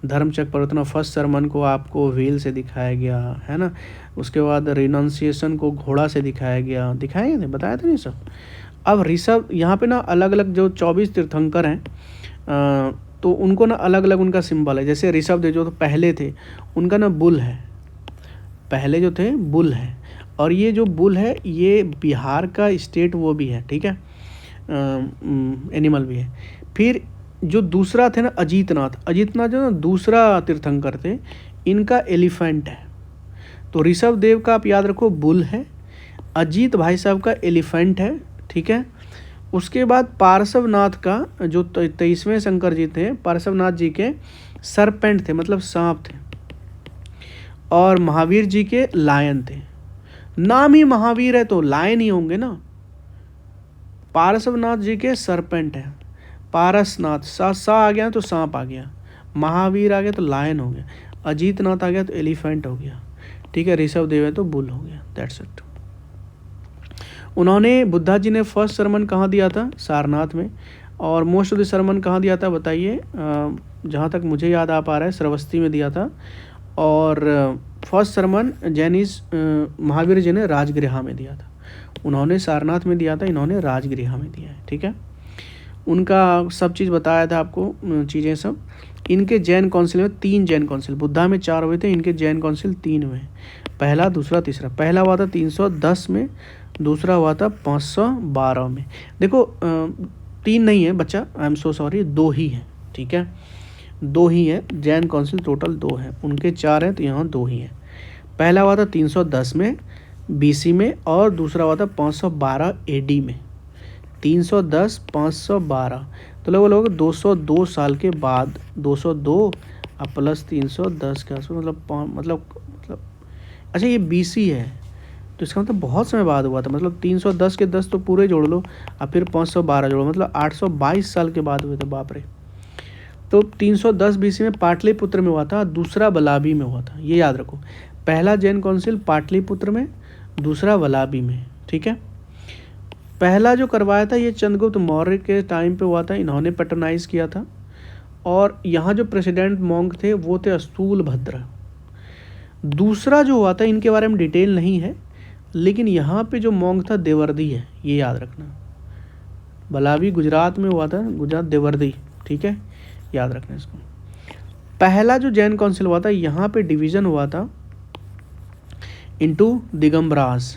A: धर्मचक्र परिवर्तन फर्स्ट सरमन को आपको व्हील से दिखाया गया, है ना। उसके बाद रिनाउंसिएशन को घोड़ा से दिखाया गया, दिखाए थे, बताया था नहीं सब। अब ऋषभ यहाँ पे ना अलग अलग जो 24 तीर्थंकर हैं तो उनको ना अलग अलग उनका सिंबल है। जैसे ऋषभ देव जो तो पहले थे उनका ना बुल है, पहले जो थे बुल है, और ये जो बुल है ये बिहार का स्टेट वो भी है, ठीक है, एनिमल भी है। फिर जो दूसरा थे ना अजीतनाथ, अजीतनाथ जो ना दूसरा तीर्थंकर थे, इनका एलिफेंट है। तो ऋषभ देव का आप याद रखो बुल है, अजीत भाई साहब का एलिफेंट है, ठीक है। उसके बाद पार्श्वनाथ का जो 23वें शंकर जी थे, पार्श्वनाथ जी के सरपेंट थे, मतलब सांप थे, और महावीर जी के लायन थे। नाम ही महावीर है तो लायन ही होंगे ना। पार्श्वनाथ जी के सरपेंट है, पारसनाथ सा आ गया तो सांप आ गया, महावीर आ गया तो लायन हो गया, अजीतनाथ आ गया तो एलिफेंट हो गया, ठीक है। ऋषभ देव है तो बुल हो गया, दैट्स इट। उन्होंने बुद्धा जी ने फर्स्ट सरमन कहाँ दिया था? सारनाथ में। और मोस्ट ऑफ द सरमन कहाँ दिया था बताइए? जहाँ तक मुझे याद आ पा रहा है श्रावस्ती में दिया था। और first sermon Janice Mahavir ji ने राजगृह में दिया था। उन्होंने सारनाथ में दिया था, इन्होंने राजगृह में दिया है, ठीक है। उनका सब चीज़ बताया था आपको, चीज़ें सब। इनके जैन काउंसिल में 3 जैन काउंसिल, बुद्धा में 4 हुए थे, इनके जैन काउंसिल 3 हुए। पहला, दूसरा, तीसरा। पहला हुआ था 310 में, दूसरा हुआ था 512 में। देखो 3 नहीं है बच्चा, आई एम सो सॉरी, 2 ही है, ठीक है, 2 ही है। जैन काउंसिल टोटल 2 है, उनके 4 हैं तो यहाँ 2 ही है। पहला हुआ था 310 में BC में, और दूसरा हुआ था 512 AD में। 310 512 तो लोग 202 साल के बाद, 202 प्लस 310 के आसपास, मतलब अच्छा ये BC है तो इसका मतलब बहुत समय बाद हुआ था। मतलब 310 के 10 तो पूरे जोड़ लो, और फिर 512 जोड़ो, मतलब 822 साल के बाद हुए थे, बाप रे। तो 310 BC में पाटलिपुत्र में हुआ था, दूसरा वल्लभी में हुआ था, ये याद रखो। पहला जैन काउंसिल पाटलिपुत्र में, दूसरा वल्लभी में, ठीक है। पहला जो करवाया था ये चंद्रगुप्त मौर्य के टाइम पे हुआ था, इन्होंने पैटर्नाइज किया था। और यहाँ जो प्रेसिडेंट मॉन्क थे वो थे स्थूलभद्र। दूसरा जो हुआ था इनके बारे में डिटेल नहीं है, लेकिन यहाँ पे जो मॉन्क था देवर्दी है, ये याद रखना। वल्लभी गुजरात में हुआ था, गुजरात देवर्दी, ठीक है, याद रखना इसको। पहला जो जैन काउंसिल हुआ था यहाँ पे डिवीज़न हुआ था इनटू दिगंबराज,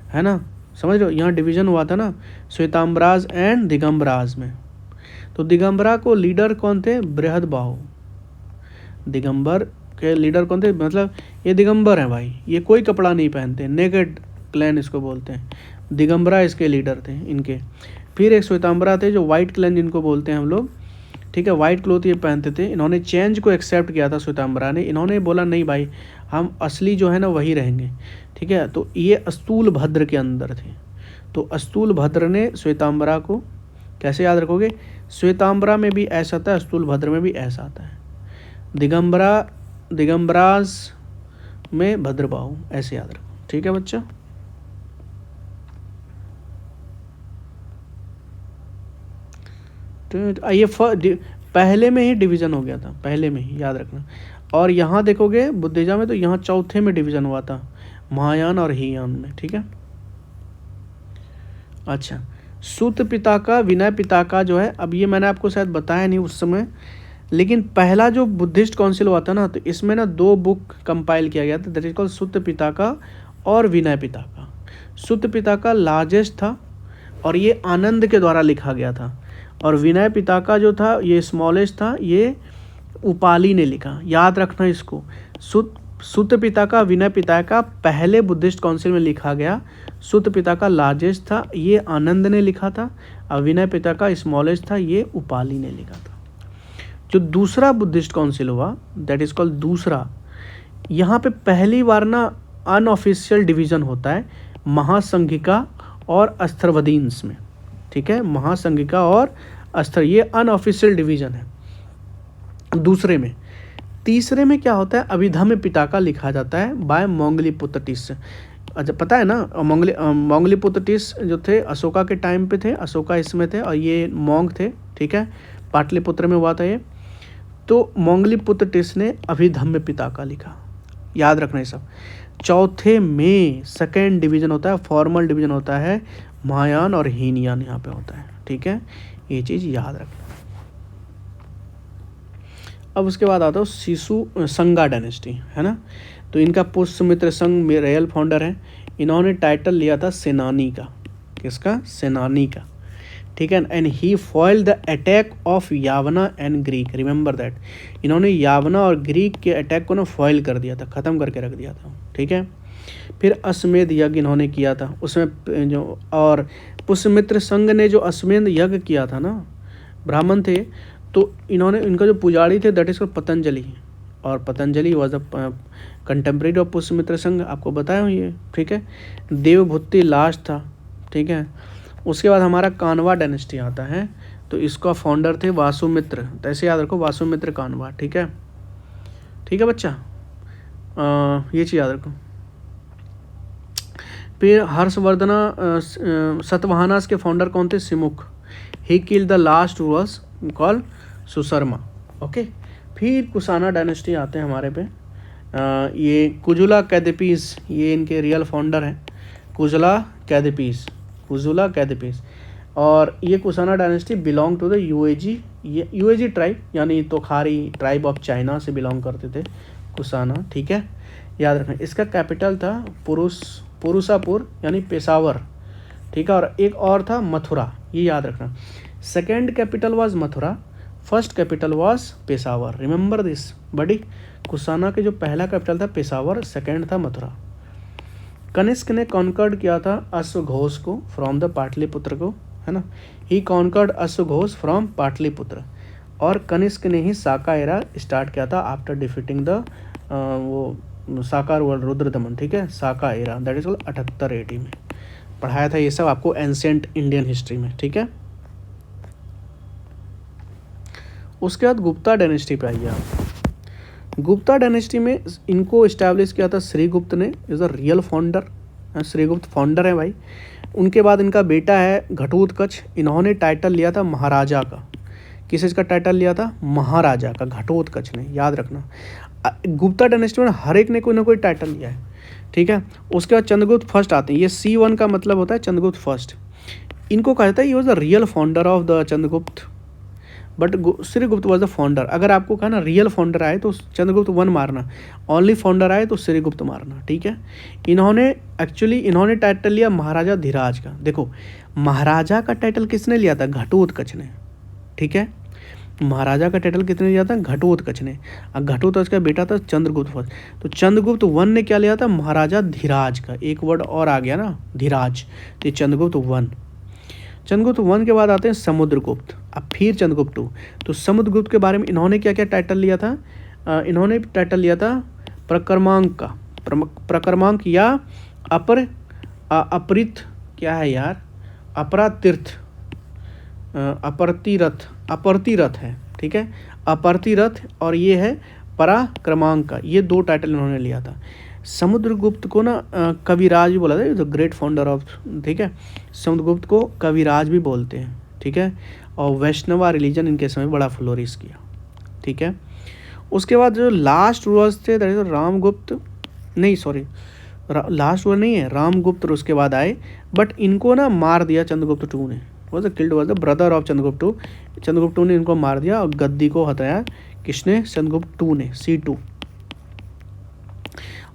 A: है ना, समझ रहे हो, यहाँ डिवीज़न हुआ था ना श्वेतांबराज एंड दिगंबराज में। तो दिगंबरा को लीडर कौन थे? बृहदबाहु। दिगंबर के लीडर कौन थे? मतलब ये दिगंबर हैं भाई, ये कोई कपड़ा नहीं पहनते, नेकेड क्लैन इसको बोलते हैं। दिगंबरा इसके लीडर थे इनके। फिर एक श्वेतांबरा थे जो वाइट क्लैन जिनको बोलते हैं हम लोग, ठीक है, वाइट क्लोथ ये पहनते थे। इन्होंने चेंज को एक्सेप्ट किया था श्वेतांबरा ने, इन्होंने बोला नहीं भाई हम असली जो है ना वही रहेंगे, ठीक है। तो ये स्थूलभद्र के अंदर थे। तो स्थूलभद्र ने श्वेतांबरा को, कैसे याद रखोगे? श्वेतांबरा में भी ऐसा आता है, स्थूलभद्र में भी ऐसा आता है। दिगंबराज में भद्रबाहु, ऐसे याद रखो, ठीक है बच्चा। तो ये पहले में ही डिवीज़न हो गया था, पहले में ही याद रखना। और यहाँ देखोगे बुद्धिज्म में तो यहाँ चौथे में डिवीज़न हुआ था, महायान और हीयान में, ठीक है। अच्छा, सूत पिता का, विनय पिता का जो है, अब ये मैंने आपको शायद बताया नहीं उस समय, लेकिन पहला जो बुद्धिस्ट काउंसिल हुआ था ना, तो इसमें ना 2 बुक कंपाइल किया गया था, दैट इज कॉल्ड सूत पिता का और विनय पिता का। सूत पिता का लार्जेस्ट था और ये आनंद के द्वारा लिखा गया था, और विनय पिता का जो था ये स्मॉलेस्ट था, ये उपाली ने लिखा, याद रखना इसको। सूत पिता का, विनय पिता का पहले बुद्धिस्ट काउंसिल में लिखा गया। सूत पिता का लार्जेस्ट था, ये आनंद ने लिखा था, और विनय पिता का स्मॉलेस्ट था, ये उपाली ने लिखा था। जो दूसरा बुद्धिस्ट काउंसिल हुआ दैट इज कॉल्ड दूसरा, यहाँ पे पहली बार ना अनऑफिशियल डिवीज़न होता है महासंघिका और अस्थर्वदीन्स में, ठीक है, महासंघिका और अस्त्र, ये अनऑफिशियल डिवीज़न है दूसरे में। तीसरे में क्या होता है? अभिधम्म पिता का लिखा जाता है बाय मोंगली पुत्र टिस। अच्छा पता है ना, मोंगलीपुत्र टिस जो थे अशोका के टाइम पे थे, अशोका इसमें थे और ये मोंग थे, ठीक है, पाटलिपुत्र में हुआ था ये। तो मोंगलीपुत्र टिस ने अभिधम्य पिताका लिखा, याद रखना ये सब। चौथे में सेकेंड डिवीजन होता है, फॉर्मल डिवीजन होता है, महायान और हीनयान यहाँ पे होता है, ठीक है, ये चीज़ याद रखना। अब उसके बाद आता है शिशु संगा डायनेस्टी, है ना। तो इनका पुष्यमित्र संघ में रियल फाउंडर है। इन्होंने टाइटल लिया था सेनानी का, किसका, सेनानी का, ठीक है। And he foil the attack of Yavana and Greek, remember that, इन्होंने यावना और ग्रीक के अटैक को ना फॉइल कर दिया था, ख़त्म करके रख दिया था, ठीक है। फिर अश्वमेध यज्ञ इन्होंने किया था, उसमें जो, और पुष्यमित्र संघ ने जो अश्वमेध यज्ञ किया था ना, ब्राह्मण थे, तो इन्होंने, इनका जो पुजारी थे दैट इज कॉल्ड पतंजलि, और Patanjali was a contemporary of Pushyamitra संघ, आपको बताया हूँ ये, ठीक है। देवभूति लास्ट था, ठीक है। उसके बाद हमारा कानवा डायनेस्टी आता है, तो इसका फाउंडर थे वासुमित्र, तो ऐसे याद रखो, वासुमित्र कानवा, ठीक है, ठीक है बच्चा, ये चीज़ याद रखो। फिर हर्षवर्धना सतवाहनास के फाउंडर कौन थे, Simuka, he kill the last was call Susharma, okay. फिर कुशाना डायनेस्टी आते हैं हमारे पे, ये कुजुला कैदपीस, ये इनके रियल फाउंडर हैं, कुजुला कैदपीस, और ये Kushana dynasty belong to the Yuezhi tribe, यानी तोखारी ट्राइब ऑफ चाइना से बिलोंग करते थे कुशाना, ठीक है, याद रखना। इसका कैपिटल था पुरुषापुर यानी पेशावर, ठीक है, और एक और था मथुरा, ये याद रखना। Second capital was Mathura, first capital was Peshawar, remember this बडी। कुशाना के जो पहला कैपिटल था पेशावर, सेकेंड था मथुरा। कनिष्क ने कॉन्कर्ड किया था अश्वघोष को फ्रॉम द पाटलिपुत्र को, है ना, ही कॉन्कर्ड अश्वघोष फ्रॉम पाटलिपुत्र, और कनिष्क ने ही साका एरा स्टार्ट किया था आफ्टर डिफीटिंग द वो साकार वर्ल्ड रुद्रदमन, ठीक है, साका एरा, दैट इज 78 AD में पढ़ाया था ये सब आपको एंशिएंट इंडियन हिस्ट्री में, ठीक है। उसके बाद गुप्ता डायनेस्टी पे आइए आप। गुप्ता डायनेस्टी में इनको इस्टेब्लिश किया था श्रीगुप्त ने, is the real founder, Shrigupta founder है भाई। उनके बाद इनका बेटा है घटोत्कच, इन्होंने टाइटल लिया था महाराजा का, किस इसका टाइटल लिया था, महाराजा का, घटोत्कच ने, याद रखना। गुप्ता डायनेस्टी में हर एक ने कोई ना कोई टाइटल लिया है, ठीक है। उसके बाद चंद्रगुप्त फर्स्ट आते हैं, ये C1 का मतलब होता है चंद्रगुप्त फर्स्ट। इनको कहा जाता है ये was the real founder of the Chandragupta, but Shrigupta was the founder. अगर आपको कहा ना रियल फाउंडर आए तो चंद्रगुप्त 1 मारना, ओनली फाउंडर आए तो श्रीगुप्त मारना, ठीक है। इन्होंने टाइटल लिया महाराजा धीराज का। देखो महाराजा का टाइटल किसने लिया था, घटोत्कच ने, ठीक है। महाराजा का टाइटल किसने लिया था, घटोत्कच ने, और घटोत्कच का बेटा था चंद्रगुप्त फर्स्ट। तो चंद्रगुप्त 1 ने क्या लिया था, महाराजा धीराज का, एक वर्ड और आ गया ना, धीराज, तो चंद्रगुप्त 1। चंद्रगुप्त 1 के बाद आते हैं समुद्रगुप्त, अब फिर चंद्रगुप्त 2। तो समुद्रगुप्त के बारे में इन्होंने क्या क्या टाइटल लिया था, इन्होंने टाइटल लिया था प्रकर्मांक का, प्रकर्मांक या अपरित, क्या है यार, अपरातीर्थ, अपरतिरथ है, ठीक है, अपरतिरथ, और ये है पराक्रमांक का, ये 2 टाइटल इन्होंने लिया था। समुद्रगुप्त को ना कविराज भी बोला था, द ग्रेट फाउंडर ऑफ, ठीक है, समुद्रगुप्त को कविराज भी बोलते हैं, ठीक है। और वैष्णवा रिलीजन इनके समय बड़ा फ्लोरिश किया, ठीक है। उसके बाद जो लास्ट रूलर्स थे दैट इज रामगुप्त, नहीं सॉरी, लास्ट रूलर नहीं है, रामगुप्त उसके बाद आए, बट इनको ना मार दिया चंद्रगुप्त 2 ने, was the brother of Chandragupta 2, Chandragupta 2 ने इनको मार दिया और गद्दी को हटाया किसने, चंद्रगुप्त 2 ने, C2।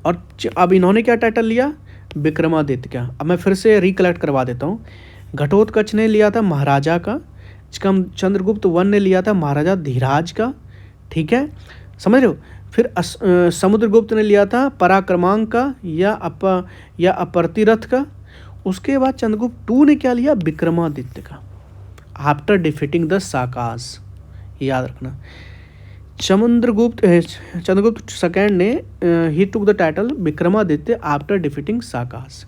A: और अब इन्होंने क्या टाइटल लिया, विक्रमादित्य का। अब मैं फिर से रिकलेक्ट करवा देता हूँ। घटोत्कच ने लिया था महाराजा का, चंद्रगुप्त 1 ने लिया था महाराजा धीराज का, ठीक है, समझ रहे हो। फिर समुद्रगुप्त ने लिया था पराक्रमांक का या अपरतिरथ का। उसके बाद चंद्रगुप्त 2 ने क्या लिया, विक्रमादित्य का, आफ्टर डिफीटिंग द साकास, याद रखना। चंद्रगुप्त सेकेंड ने he took the title Vikramaditya after defeating Sakas,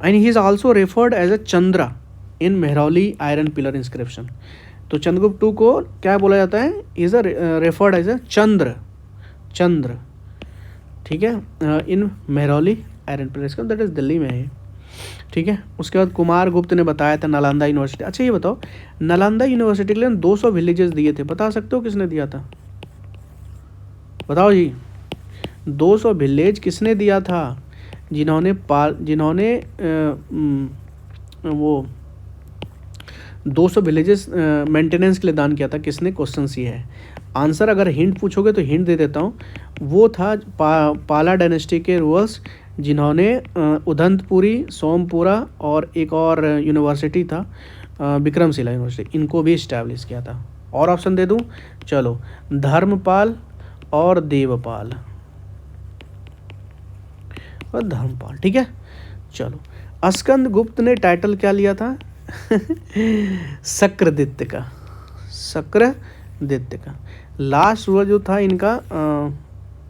A: and he is also referred as a Chandra in Mehrauli iron pillar inscription. तो चंद्रगुप्त 2 को क्या बोला जाता है, is a referred as a Chandra, ठीक है, इन मेहरौली आयरन पिलर्स का, दैट इज़ दिल्ली में है, ठीक है। उसके बाद कुमार गुप्त ने बताया था नालंदा यूनिवर्सिटी। अच्छा ये बताओ, नालंदा यूनिवर्सिटी के लिए 200 विलेजेस दिए थे, बता सकते हो किसने दिया था? बताओ जी, 200 विलेज किसने दिया था? जिन्होंने वो 200 विलेजेस मेंटेनेंस के लिए दान किया था, किसने? क्वेश्चन ये है। आंसर अगर हिंट पूछोगे तो हिंट दे देता हूँ, वो था पाला डायनेस्टी के रूलर्स, जिन्होंने उदंतपुरी, सोमपुरा और एक और यूनिवर्सिटी था विक्रमशिला यूनिवर्सिटी, इनको भी इस्टेब्लिश किया था। और ऑप्शन दे दूँ? चलो, धर्मपाल और देवपाल और धर्मपाल, ठीक है। चलो, अस्कंद गुप्त ने टाइटल क्या लिया था? शक्रदित्य का, शक्रदित्य का। लास्ट रूलर जो था इनका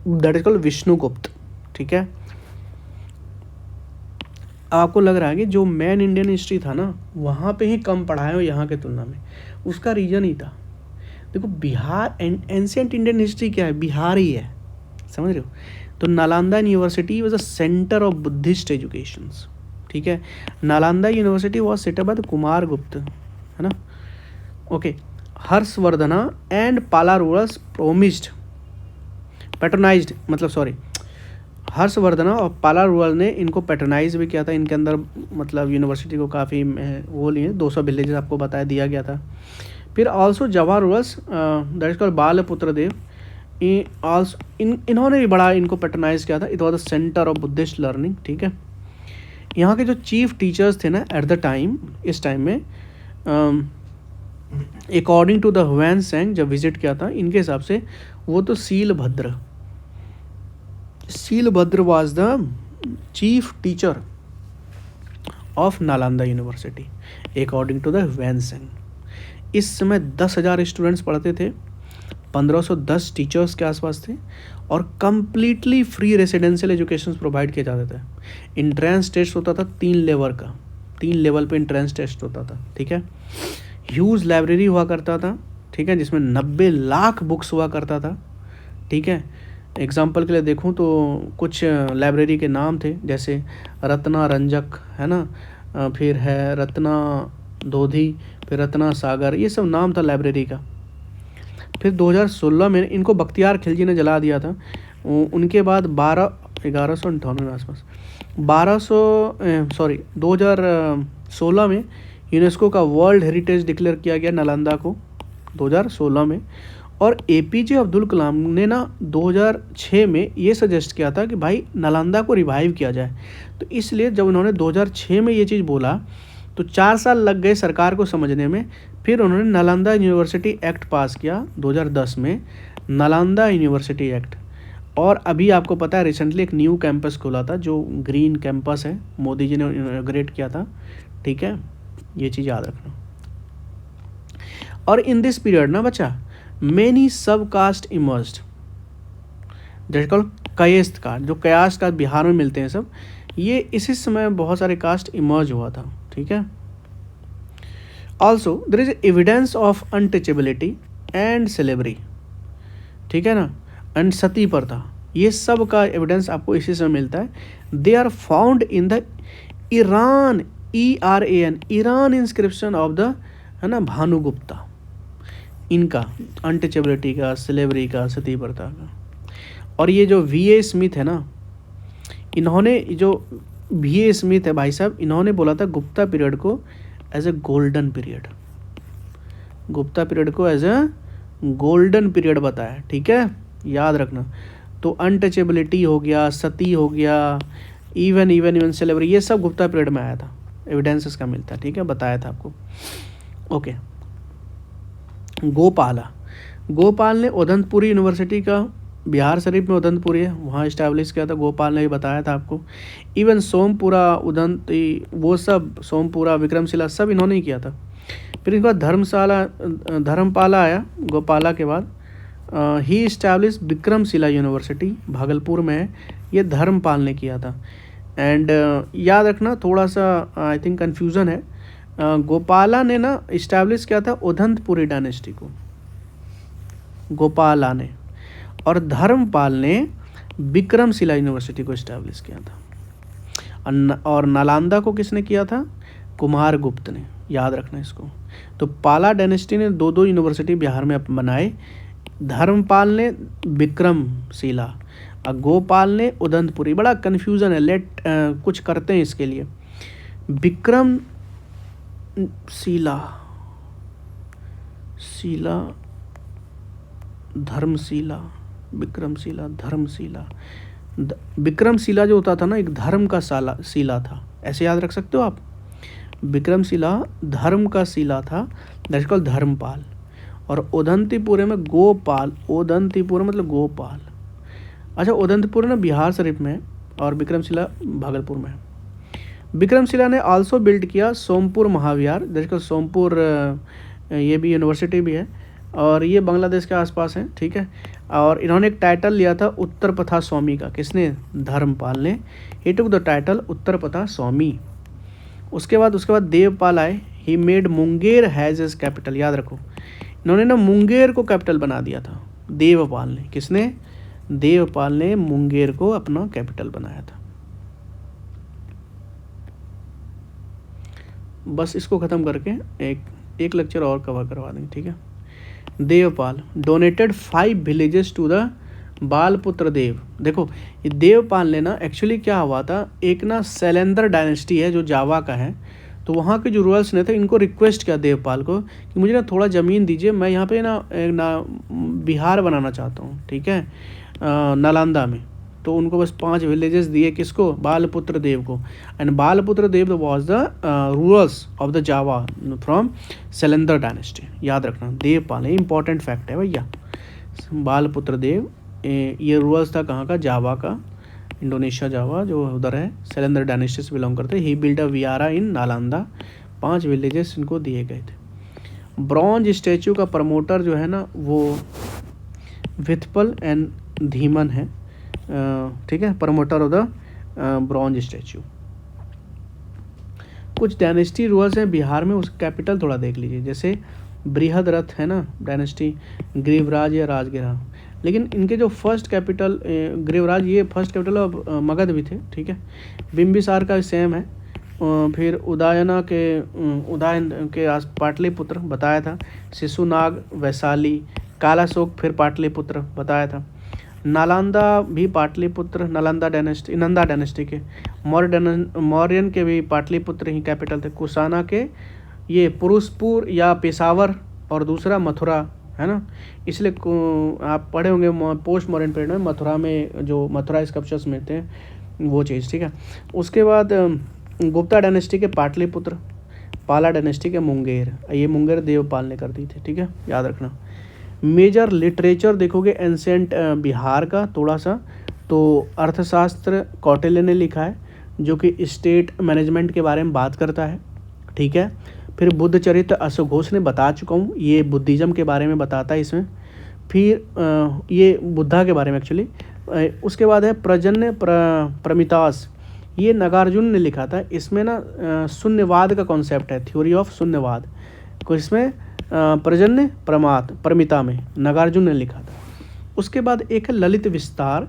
A: दैट इज कॉल्ड विष्णुगुप्त, ठीक है। आपको लग रहा है कि जो मैन इंडियन हिस्ट्री था ना, वहाँ पे ही कम पढ़ाए हो यहाँ के तुलना में, उसका रीजन ही था। देखो बिहार, एंशिएंट इंडियन हिस्ट्री क्या है? बिहार ही है, समझ रहे हो? तो Nalanda university was a centre of Buddhist educations, ठीक है। Nalanda university was set up by the Kumar गुप्त, है ना, ओके। हर्षवर्धना एंड पाला रूलर्स प्रोमिस्ड पैट्रोनाइज्ड, मतलब सॉरी, हर्षवर्धना और पाला रूलर ने इनको पैट्रोनाइज भी किया था। इनके अंदर मतलब यूनिवर्सिटी को काफ़ी वो लिए 200 विलेजेस आपको बताया दिया गया था। फिर also Java rulers that is called Balaputradeva, इन्होंने भी बड़ा इनको पैट्रोनाइज किया था। It was the centre of Buddhist learning, ठीक है। यहाँ के जो चीफ टीचर्स थे ना एट द टाइम, इस टाइम में according to the Hiuen Tsang जब विजिट किया था, इनके हिसाब से वो तो Shilabhadra was the chief teacher of Nalanda university according to the Hiuen Tsang. इस समय 10,000 स्टूडेंट्स पढ़ते थे, 1510 टीचर्स के आसपास थे, और completely free residential education provide किए जाते थे। इंट्रेंस टेस्ट होता था 3 लेवल पे इंट्रेंस टेस्ट होता था, ठीक है। ह्यूज लाइब्रेरी हुआ करता था, ठीक है, जिसमें 90 लाख बुक्स हुआ करता था, ठीक है। एग्जाम्पल के लिए देखूं तो कुछ लाइब्रेरी के नाम थे, जैसे रत्ना रंजक, है ना, फिर है रत्ना दोधी, फिर रत्ना सागर, ये सब नाम था लाइब्रेरी का। फिर 2016 में इनको बख्तियार खिलजी ने जला दिया था। उनके बाद 1198 में आसपास 2016 में यूनेस्को का वर्ल्ड हेरिटेज डिक्लेयर किया गया नालंदा को 2016 में। और एपीजे अब्दुल कलाम ने ना 2006 में ये सजेस्ट किया था कि भाई नालंदा को रिवाइव किया जाए। तो इसलिए जब उन्होंने 2006 में ये चीज़ बोला तो 4 साल लग गए सरकार को समझने में। फिर उन्होंने नालंदा यूनिवर्सिटी एक्ट पास किया 2010 में, नालंदा यूनिवर्सिटी एक्ट। और अभी आपको पता है रिसेंटली एक न्यू कैंपस खुला था जो ग्रीन कैंपस है, मोदी जी ने इनॉग्रेट किया था, ठीक है, ये चीज़ याद रखना। और इन दिस पीरियड ना बच्चा मेनी सब कास्ट इमर्ज्ड, जैसे कॉल कयस्थ कास्ट, जो कयास्ट कास्ट बिहार में मिलते हैं सब, ये इसी समय बहुत सारे कास्ट इमर्ज हुआ था, ठीक है। Also there is evidence of untouchability and slavery, ठीक है ना, एंड सती प्रथा, ये सब का एविडेंस आपको इसी समय मिलता है। They are found in the Eran, ERAN, Eran inscription of the, है ना, भानुगुप्ता, इनका अनटचेबिलिटी का, स्लेवरी का, सती प्रथा का। और ये जो VA स्मिथ है ना, इन्होंने जो VA स्मिथ है भाई साहब, इन्होंने बोला था गुप्ता पीरियड को as a golden period, Gupta period को एज ए गोल्डन पीरियड बताया, ठीक है, याद रखना। तो अनटचेबिलिटी हो गया, सती हो गया, इवन स्लेवरी, ये सब गुप्ता पीरियड में आया था, एविडेंस इसका मिलता है, ठीक है, बताया था आपको, ओके। गोपाल ने उदंतपुरी यूनिवर्सिटी का, बिहार शरीफ में उदंतपुरी है, वहाँ इस्टेब्लिश किया था, गोपाल ने भी बताया था आपको। इवन सोमपुरा, उदंत, वो सब, सोमपुरा, विक्रमशिला, सब इन्होंने ही किया था। फिर इनके बाद धर्मपाला आया गोपाला के बाद। ही इस्टेब्लिश विक्रमशिला यूनिवर्सिटी, भागलपुर में है, ये धर्मपाल ने किया था। एंड याद रखना, थोड़ा सा आई थिंक कन्फ्यूज़न है, गोपाला ने ना इस्टेब्लिश किया था उदंतपुरी डायनेस्टी को, गोपाला ने, और धर्मपाल ने विक्रमशिला यूनिवर्सिटी को इस्टेब्लिश किया था, और नालंदा को किसने किया था? कुमारगुप्त ने, याद रखना इसको। तो पाला डायनेस्टी ने 2 यूनिवर्सिटी बिहार में बनाए। धर्मपाल ने विक्रमशिला और गोपाल ने उदंतपुरी। बड़ा कन्फ्यूज़न है, कुछ करते हैं इसके लिए। विक्रमशिला, धर्मशिला, विक्रमशिला, धर्मशिला। विक्रमशिला जो होता था ना, एक धर्म का शिला था, ऐसे याद रख सकते हो आप। विक्रमशिला धर्म का शिला था, दैट इज कॉल्ड धर्मपाल। और उदंतीपुर में गोपाल, उदंतीपुर मतलब गोपाल। अच्छा, उदंतीपुर ना बिहार शरीफ में और विक्रमशिला भागलपुर में है। विक्रमशिला ने आल्सो बिल्ड किया सोमपुर महाविहार, दैट इज कॉल्ड सोमपुर, ये भी यूनिवर्सिटी भी है और ये बांग्लादेश के आसपास है, ठीक है। और इन्होंने एक टाइटल लिया था उत्तर प्रथा स्वामी का, किसने? धर्मपाल ने। ही टुक द टाइटल उत्तर प्रथा स्वामी। उसके बाद देवपाल आए। He made Munger has as capital, याद रखो। इन्होंने ना मुंगेर को कैपिटल बना दिया था, देवपाल ने। किसने? देवपाल ने मुंगेर को अपना कैपिटल बनाया था। बस इसको ख़त्म करके एक लेक्चर और कवर करवा देंगे, ठीक है। Devapala donated 5 villages to the Balaputradeva. देखो ये देवपाल ने ना, एक्चुअली क्या हुआ था, एक ना शैलेंद्र डायनेस्टी है जो जावा का है, तो वहाँ के जो रूलर्स ने थे इनको रिक्वेस्ट किया देवपाल को कि मुझे ना थोड़ा ज़मीन दीजिए, मैं यहाँ पे ना बिहार बनाना चाहता हूँ, ठीक है, नालंदा में। तो उनको बस 5 विलेजेस दिए, किसको? बालपुत्र देव को। And Balaputradeva was the rulers of the Java from Shailendra dynasty, याद रखना। देवपाल, ये इंपॉर्टेंट फैक्ट है भैया। बालपुत्र देव ये रूलर्स था कहाँ का? जावा का, इंडोनेशिया जावा जो उधर है, शैलेंद्र डायनेस्टी से बिलोंग करते। He build a vihara in Nalanda, 5 villages इनको दिए गए थे। ब्रॉन्ज स्टैचू का प्रमोटर जो है ना वो विथपल एंड धीमन है, ठीक है, promoter of the bronze statue. कुछ डायनेस्टी रूलर्स हैं बिहार में, उसका कैपिटल थोड़ा देख लीजिए। जैसे बृहद रथ है ना डायनेस्टी, ग्रीवराज या राजगिरा। लेकिन इनके जो फर्स्ट कैपिटल ग्रीवराज, ये फर्स्ट कैपिटल ऑफ मगध भी थे, ठीक है। बिंबिसार का सेम है। फिर उदयन के आस पाटलिपुत्र बताया था। शिशुनाग वैशाली, कालाशोक फिर पाटलिपुत्र बताया था। नालंदा भी पाटलिपुत्र, नंदा डायनेस्टी के। मौर्यन के भी पाटलिपुत्र ही कैपिटल थे। कुशाना के ये पुरुषपुर या पेशावर और दूसरा मथुरा है ना, इसलिए आप पढ़े होंगे पोस्ट मॉडर्न पीरियड में मथुरा में जो मथुरा स्कल्पचर्स मिलते हैं वो चीज़, ठीक है। उसके बाद गुप्ता डायनेस्टी के पाटलिपुत्र, पाला डायनेस्टी के मुंगेर, ये मुंगेर देवपाल ने कर दी थी, ठीक है, याद रखना। मेजर लिटरेचर देखोगे एंसेंट बिहार का थोड़ा सा, तो अर्थशास्त्र कौटिल्य ने लिखा है जो कि स्टेट मैनेजमेंट के बारे में बात करता है, ठीक है। फिर बुद्ध चरित्र अशोक घोष ने बता चुका हूँ, ये बुद्धिज़्म के बारे में बताता है इसमें। फिर ये बुद्धा के बारे में एक्चुअली। उसके बाद है प्रजन्य प्रमितास, ये नागार्जुन ने लिखा था। इसमें ना शून्यवाद का कॉन्सेप्ट है, थ्योरी ऑफ शून्यवाद को इसमें प्रजन्य प्रमिता में नागार्जुन ने लिखा था। उसके बाद एक है ललित विस्तार,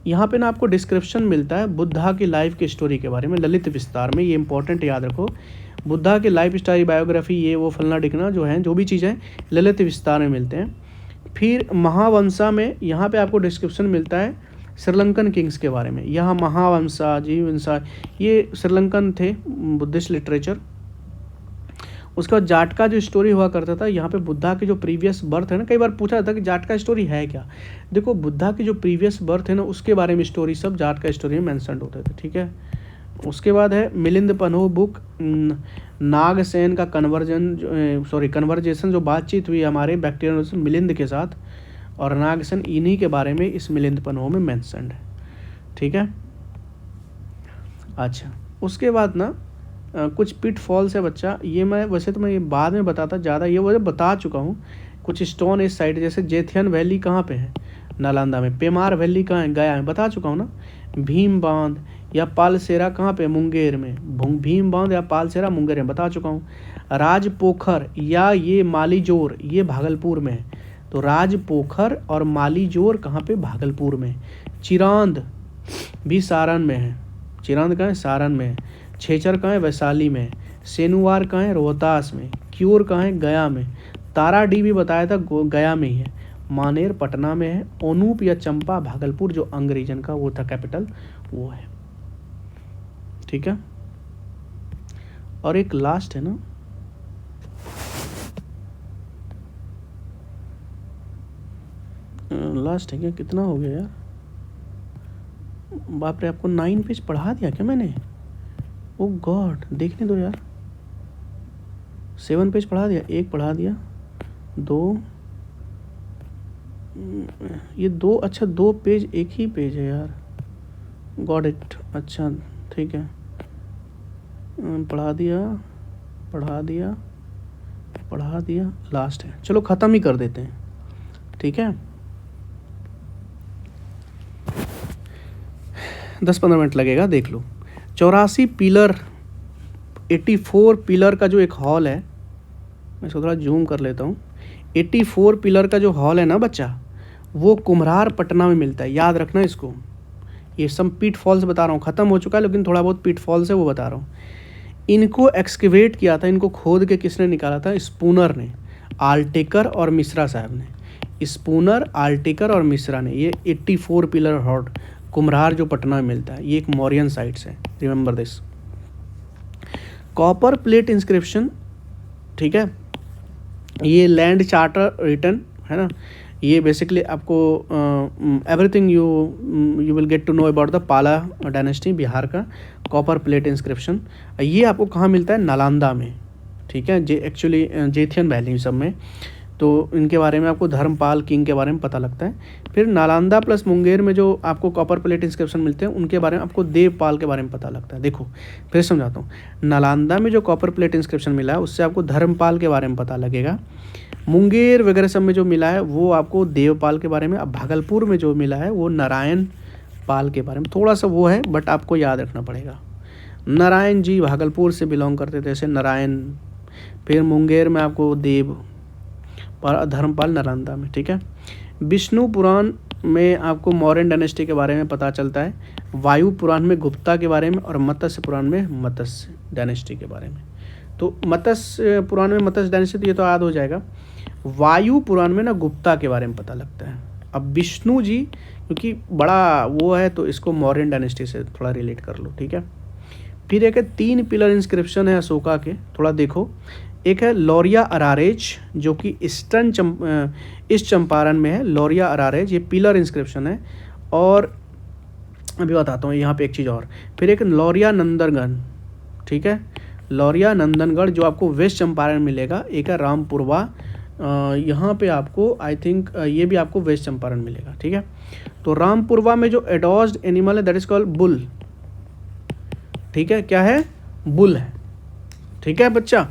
A: यहाँ पे ना आपको डिस्क्रिप्शन मिलता है बुद्धा की लाइफ की स्टोरी के बारे में। ललित विस्तार में, ये इंपॉर्टेंट याद रखो, बुद्धा की लाइफ स्टोरी, बायोग्राफी, ये वो फलना डिकना जो है, जो भी चीज़ें ललित विस्तार में मिलते हैं। फिर महावंशा में यहाँ पे आपको डिस्क्रिप्शन मिलता है श्रीलंकन किंग्स के बारे में। यहाँ महावंशा, जीववंशा, ये श्रीलंकन थे बुद्धिस्ट लिटरेचर। उसका जाटका जो स्टोरी हुआ करता था, यहाँ पे बुद्धा की जो प्रीवियस बर्थ है ना, कई बार पूछा जाता है कि जाटका स्टोरी है क्या। देखो बुद्धा की जो प्रीवियस बर्थ है ना, उसके बारे में स्टोरी सब जाटका स्टोरी में मेंशन होते थे, ठीक है। उसके बाद है मिलिंद पन्हो बुक, नागसेन का कन्वर्जेशन जो बातचीत हुई हमारे बैक्टीरियन मिलिंद के साथ, और नागसेन, इन्हीं के बारे में इस मिलिंद पन्हो में मेंशन है, ठीक है। अच्छा, उसके बाद ना कुछ पिट फॉल्स है बच्चा, ये मैं वैसे तो मैं ये बाद में बताता ज़्यादा, ये वजह बता चुका हूँ। कुछ स्टोन इस साइड, जैसे जेथियन वैली कहाँ पे है? नालंदा में। पेमार वैली कहाँ है? गया है, बता चुका हूँ ना। भीम बांध या पालसेरा कहाँ पे? मुंगेर में। भीम बांध या पालसेरा मुंगेर में, बता चुका हूँ। राजपोखर या ये मालीजोर, ये भागलपुर में है। तो राजपोखर और मालीजोर कहाँ पे? भागलपुर में। चिरांद भी सारण में है। चिरंद कहाँ है, सारण में है। छेचर कहाँ है, वैशाली में है। सेनुवार कहाँ है, रोहतास में। क्यूर कहाँ है, गया में। ताराडीह भी बताया था गया में ही है। मानेर पटना में है। ओनूप या चंपा भागलपुर, जो अंग रीजन का वो था कैपिटल, वो है। ठीक है, और एक लास्ट है ना, लास्ट है क्या, कितना हो गया यार, बाप रे, आपको 9 पेज पढ़ा दिया क्या मैंने? ओ गॉड, देखने दो यार, 7 पेज पढ़ा दिया, 1 पढ़ा दिया, 2, ये 2, अच्छा 2 पेज, एक ही पेज है यार, गॉट इट, अच्छा ठीक है, पढ़ा दिया पढ़ा दिया पढ़ा दिया, लास्ट है, चलो ख़त्म ही कर देते हैं, ठीक है। 10-15 मिनट लगेगा, देख लो। 84 पिलर, 84 पिलर का जो एक हॉल है, मैं इसको थोड़ा जूम कर लेता हूँ। 84 पिलर का जो हॉल है ना बच्चा, वो कुम्हरार पटना में मिलता है, याद रखना इसको। ये सब पीट फॉल्स बता रहा हूँ, ख़त्म हो चुका है लेकिन थोड़ा बहुत पीट फॉल्स है वो बता रहा हूँ। इनको एक्सकेवेट किया था, इनको खोद के किसने निकाला था? स्पूनर ने, आल्टेकर और मिश्रा साहब ने। स्पूनर, आल्टेकर और मिश्रा ने ये 84 पिलर हॉल कुम्हरार जो पटना में मिलता है, ये एक मौर्यन साइट्स है, remember this. Copper plate inscription, ठीक है, ये लैंड चार्टर रिटर्न है ना, ये बेसिकली आपको everything you will get to know about the Pala dynasty, Bihar का कॉपर प्लेट इंस्क्रिप्शन। ये आपको कहाँ मिलता है? नालंदा में, ठीक है, एक्चुअली जेथियन वैली सब में, तो इनके बारे में आपको धर्मपाल किंग के बारे में पता लगता है। फिर नालंदा प्लस मुंगेर में जो आपको कॉपर प्लेट इंस्क्रिप्शन मिलते हैं, उनके बारे में आपको देवपाल के बारे में पता लगता है। देखो फिर समझाता हूँ, नालंदा में जो कॉपर प्लेट इंस्क्रिप्शन मिला है उससे आपको धर्मपाल के बारे में पता लगेगा। मुंगेर वगैरह सब में जो मिला है वो आपको देवपाल के बारे में। अब भागलपुर में जो मिला है वो नारायण पाल के बारे में, थोड़ा सा वो है बट आपको याद रखना पड़ेगा। नारायण जी भागलपुर से बिलोंग करते थे, जैसे नारायण। फिर मुंगेर में आपको देव, पर धर्मपाल नालंदा में, ठीक है। विष्णु पुराण में आपको मौर्यन डायनेस्टी के बारे में पता चलता है। वायु पुराण में गुप्ता के बारे में, और मत्स्य पुराण में मत्स्य डायनेस्टी के बारे में। तो मत्स्य पुराण में मत्स्य डायनेस्टी, तो ये तो याद हो जाएगा। वायु पुराण में ना गुप्ता के बारे में पता लगता है। अब विष्णु जी क्योंकि बड़ा वो है तो इसको मौर्यन डायनेस्टी से थोड़ा रिलेट कर लो, ठीक है। फिर एक है 3 पिलर इंस्क्रिप्शन है अशोका के, थोड़ा देखो। एक है लौरिया अरारेज जो कि ईस्ट चंपारण में है, लौरिया अरारेज, ये पिलर इंस्क्रिप्शन है। और अभी बताता हूँ यहाँ पे एक चीज़ और। फिर एक लौरिया नंदनगढ़, ठीक है, लौरिया नंदनगढ़ जो आपको वेस्ट चंपारण में मिलेगा। एक है रामपुरवा, यहाँ पे आपको आई थिंक ये भी आपको वेस्ट चंपारण मिलेगा, ठीक है। तो रामपुरवा में जो एडॉज्ड एनिमल है दैट इज कॉल्ड बुल, ठीक है, क्या है? बुल है, ठीक है बच्चा,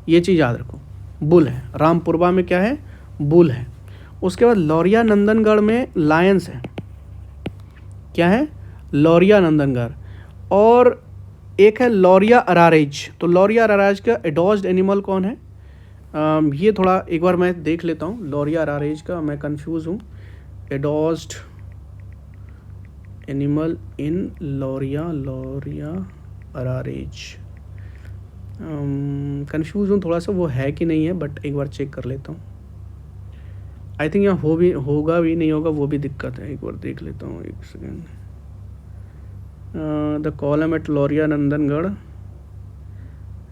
A: ये चीज़ याद रखो, बुल है। रामपुरवा में क्या है? बुल है। उसके बाद लौरिया नंदनगढ़ में लायंस है, क्या है? लौरिया नंदनगढ़। और एक है लौरिया अरारेज, तो लौरिया अरारेज का एडॉज्ड एनिमल कौन है? ये थोड़ा एक बार मैं देख लेता हूँ लौरिया अरारेज का, मैं कंफ्यूज हूँ। एडॉज्ड एनिमल इन लौरिया अरारेज, कंफ्यूज हूँ थोड़ा सा, वो है कि नहीं है, बट एक बार चेक कर लेता हूँ। आई थिंक यहाँ होगा भी नहीं होगा, वो भी दिक्कत है, एक बार देख लेता हूँ, एक second. The column at Lauriya Nandangarh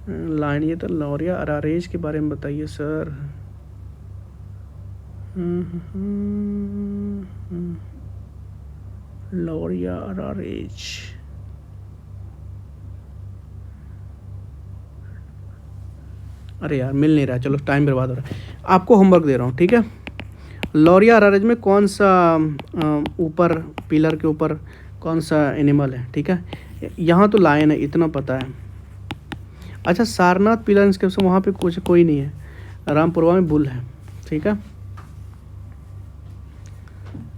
A: line, ये तो लौरिया अरारेज के बारे में बताइए सर। लौरिया अरारेज, अरे यार मिल नहीं रहा है, चलो टाइम बर्बाद हो रहा है, आपको होमवर्क दे रहा हूँ, ठीक है। लौरिया अरारेज में कौन सा ऊपर पिलर के ऊपर कौन सा एनिमल है, ठीक है। यहाँ तो लायन है, इतना पता है। अच्छा, सारनाथ पिलर इंस्क्रिप्शन वहाँ पे कुछ कोई नहीं है, रामपुरवा में बुल है, ठीक है।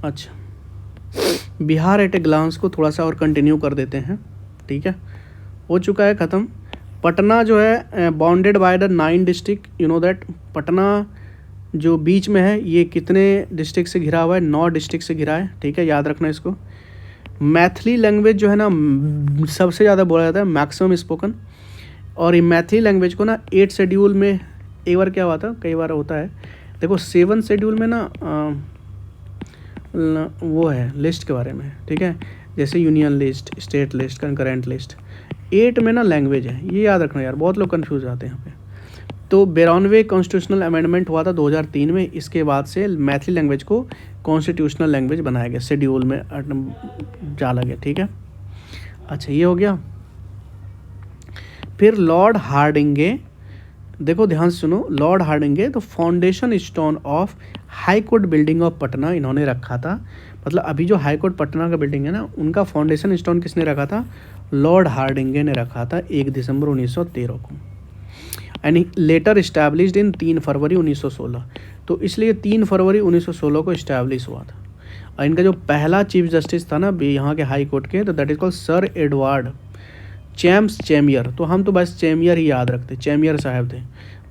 A: अच्छा, बिहार एट ए ग्लांस को थोड़ा सा और कंटिन्यू कर देते हैं, ठीक है, हो चुका है ख़त्म। पटना जो है bounded by the 9 district, you know that. Patna जो बीच में है ये कितने डिस्ट्रिक्ट से घिरा हुआ है? 9 डिस्ट्रिक्ट से घिरा है, ठीक है, याद रखना इसको। मैथिली लैंग्वेज जो है ना सबसे ज़्यादा बोला जाता है, मैक्सिमम स्पोकन। और ये मैथिली लैंग्वेज को ना 8 शेड्यूल में, एक बार क्या हुआ था, कई बार होता है, देखो 7 शेड्यूल में ना वो है लिस्ट के बारे में, ठीक है, जैसे union list, state list, concurrent list. 8 में ना लैंग्वेज है, ये याद रखना यार, बहुत लोग कन्फ्यूज आते हैं यहाँ पे। तो 92वें कॉन्स्टिट्यूशनल अमेंडमेंट हुआ था 2003 में, इसके बाद से मैथिली लैंग्वेज को कॉन्स्टिट्यूशनल लैंग्वेज बनाया गया, शेड्यूल में डाला गया, ठीक है। अच्छा, ये हो गया। फिर लॉर्ड हार्डिंगे, देखो ध्यान से सुनो, लॉर्ड हार्डिंगे तो foundation stone of high court building of Patna इन्होंने रखा था। मतलब अभी जो हाई कोर्ट पटना का बिल्डिंग है ना, उनका फाउंडेशन स्टोन किसने रखा था? लॉर्ड हार्डिंगे ने रखा था 1 दिसंबर 1913 को। एंड लेटर इस्टेब्लिश्ड इन 3 फरवरी 1916। तो इसलिए 3 फरवरी 1916 को इस्टेब्लिश हुआ था। और इनका जो पहला चीफ जस्टिस था ना यहाँ के हाई कोर्ट के, तो that is called sir Edward Chams Chamier. तो हम तो बस चैमियर ही याद रखते, चैमियर साहब थे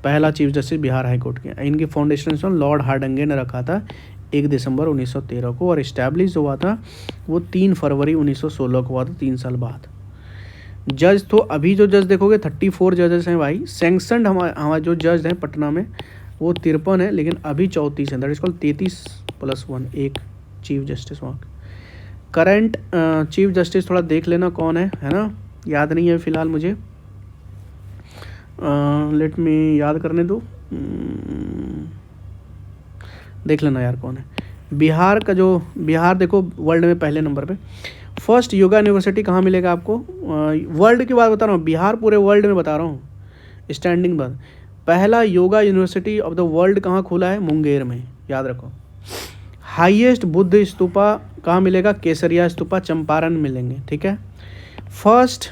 A: पहला chief justice Bihar high court के। इनकी फाउंडेशन स्टोन लॉर्ड हार्डिंगे ने रखा था 1 दिसंबर 1913 को, और इस्टेब्लिश हुआ था वो 3 फरवरी 1916 को हुआ था, 3 साल बाद। जज तो अभी जो जज देखोगे 34 जजेस हैं भाई, सैंक्शनड हमारे जो जज हैं पटना में वो 53 है, लेकिन अभी 34 हैं, दैट इज कॉल्ड 33+1, एक चीफ जस्टिस वहाँ। करंट चीफ जस्टिस थोड़ा देख लेना कौन है ना, याद नहीं है फिलहाल मुझे, लेट मी याद करने दो, देख लेना यार कौन है। बिहार का जो, बिहार देखो वर्ल्ड में पहले नंबर पे। फर्स्ट योगा यूनिवर्सिटी कहाँ मिलेगा आपको? वर्ल्ड की बात बता रहा हूँ, बिहार पूरे वर्ल्ड में बता रहा हूँ, स्टैंडिंग बाद। पहला yoga university of the world कहाँ खुला है? मुंगेर में, याद रखो। हाईएस्ट बुद्ध स्तूपा कहाँ मिलेगा? केसरिया स्तूपा, चंपारण मिलेंगे, ठीक है। फर्स्ट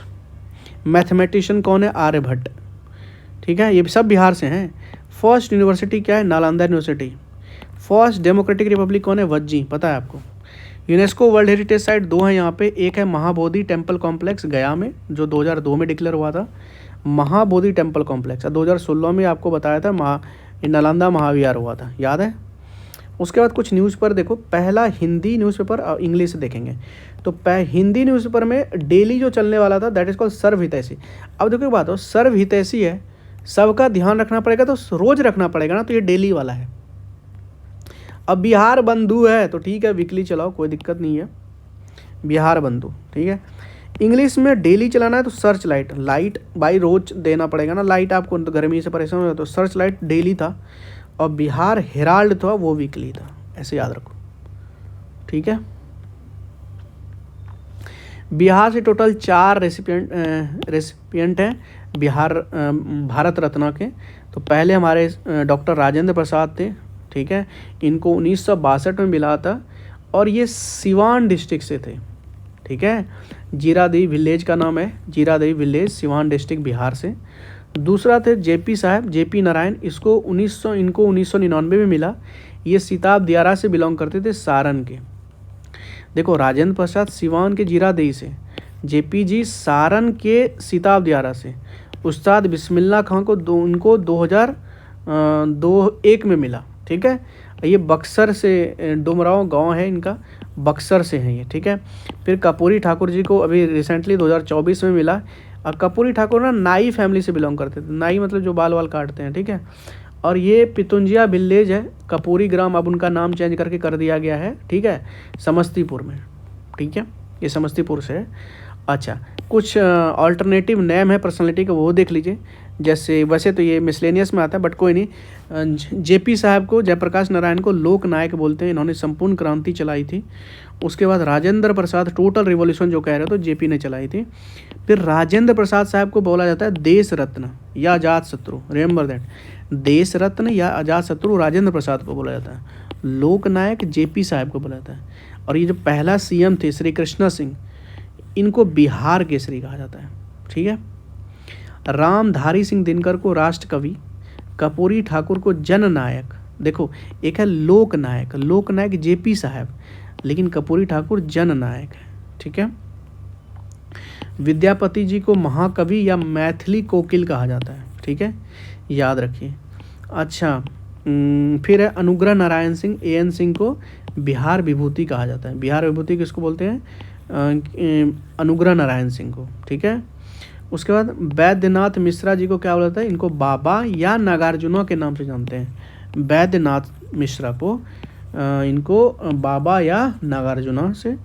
A: मैथमेटिशियन कौन है? आर्यभट्ट, ठीक है, ये सब बिहार से हैं। फर्स्ट यूनिवर्सिटी क्या है? Nalanda university. First democratic Republic कौन है? वज्जी, पता है आपको। यूनेस्को वर्ल्ड हेरिटेज साइट 2 है यहाँ पे, एक है महाबोधि टेम्पल कॉम्प्लेक्स गया में, जो 2002 में डिक्लेयर हुआ था, महाबोधि टेम्पल कॉम्प्लेक्स। 2016 में आपको बताया था नालंदा महाविहार हुआ था, याद है। उसके बाद कुछ न्यूज़पेपर देखो, पहला हिंदी न्यूज़पेपर, इंग्लिश से देखेंगे तो हिंदी न्यूज़पेपर में डेली जो चलने वाला था दैट इज़ कॉल्ड सर्व हितैषी। अब देखो एक बात हो, सर्व हितैषी है, सबका ध्यान रखना पड़ेगा, तो रोज़ रखना पड़ेगा ना, तो ये डेली वाला है। अब बिहार बंधु है तो ठीक है, वीकली चलाओ, कोई दिक्कत नहीं है, बिहार बंधु, ठीक है। इंग्लिश में डेली चलाना है तो सर्च लाइट, लाइट बाई रोज देना पड़ेगा ना, लाइट आपको तो गर्मी से परेशान हो, तो सर्च लाइट डेली था, और बिहार हेराल्ड था वो वीकली था, ऐसे याद रखो, ठीक है। बिहार से टोटल 4 रेसिपिएंट हैं बिहार भारत रत्न के। तो पहले हमारे डॉक्टर राजेंद्र प्रसाद थे, ठीक है, इनको 1962 में मिला था, और ये सिवान डिस्ट्रिक्ट से थे, ठीक है। जीरादेवी विलेज का नाम है, जीरादेवी विलेज, सिवान डिस्ट्रिक्ट, बिहार से। दूसरा थे जेपी साहब, जेपी नारायण, इनको 1999 में मिला, ये सिताब दियारा से बिलोंग करते थे, सारण के। देखो राजेंद्र प्रसाद सिवान के जीरादेवी से, जेपी जी सारण के सिताब दियारा से। उस्ताद बिस्मिल्लाह खां को उनको 2001 में मिला, ठीक है। ये बक्सर से, डुमराव गांव है इनका, बक्सर से हैं ये, ठीक है। फिर कपूरी ठाकुर जी को अभी रिसेंटली 2024 में मिला। और कपूरी ठाकुर ना नाई फैमिली से बिलोंग करते थे, नाई मतलब जो बाल वाल काटते हैं, ठीक है। और ये पितुंजिया विलेज है, कपूरी ग्राम, अब उनका नाम चेंज करके कर दिया गया है, ठीक है, समस्तीपुर में, ठीक है, ये समस्तीपुर से है। अच्छा, कुछ अल्टरनेटिव नेम है पर्सनालिटी का, वो देख लीजिए। जैसे वैसे तो ये मिसलेनियस में आता है, बट कोई नहीं। जेपी साहब को, जयप्रकाश नारायण को लोक नायक बोलते हैं, इन्होंने संपूर्ण क्रांति चलाई थी। उसके बाद राजेंद्र प्रसाद, टोटल रिवॉल्यूशन जो कह रहे हो तो जेपी ने चलाई थी। फिर राजेंद्र प्रसाद साहब को बोला जाता है देश रत्न या अजात शत्रु, रिमेंबर दैट, देश रत्न या अजात शत्रु राजेंद्र प्रसाद को बोला जाता है। लोक नायक जेपी साहब को बोला जाता है। और ये जो पहला सीएम थे श्री कृष्णा सिंह, इनको बिहार केसरी कहा जाता है, ठीक है। रामधारी सिंह दिनकर को राष्ट्र कवि, कपूरी ठाकुर को जननायक, देखो एक है लोक नायक, लोक नायक जेपी साहब, लेकिन कपूरी ठाकुर जननायक है, ठीक है। विद्यापति जी को महाकवि या मैथिली कोकिल कहा जाता है, ठीक है, याद रखिए। अच्छा, फिर है अनुग्रह नारायण सिंह, एएन सिंह को बिहार विभूति कहा जाता है। बिहार विभूति किसको बोलते हैं? अनुग्रह नारायण सिंह को, ठीक है। उसके बाद वैद्यनाथ मिश्रा जी को क्या बोला जाता है, इनको बाबा या नागार्जुना के नाम से जानते हैं। वैद्यनाथ मिश्रा को इनको बाबा या नागार्जुना से।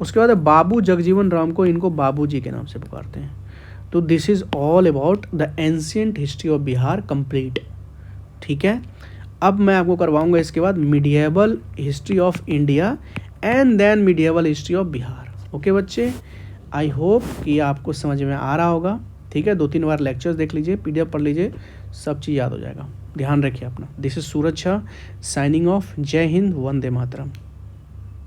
A: उसके बाद बाबू जगजीवन राम को इनको बाबू जी के नाम से पुकारते हैं। तो this is all about the ancient history of Bihar complete, ठीक है। अब मैं आपको करवाऊंगा इसके बाद medieval history of India and then medieval history of Bihar. Okay बच्चे, आई होप कि आपको समझ में आ रहा होगा, ठीक है। 2-3 बार लेक्चर्स देख लीजिए, PDF पढ़ लीजिए, सब चीज़ याद हो जाएगा। ध्यान रखिए अपना। This is Suraj Shah signing off. जय हिंद, वंदे मातरम।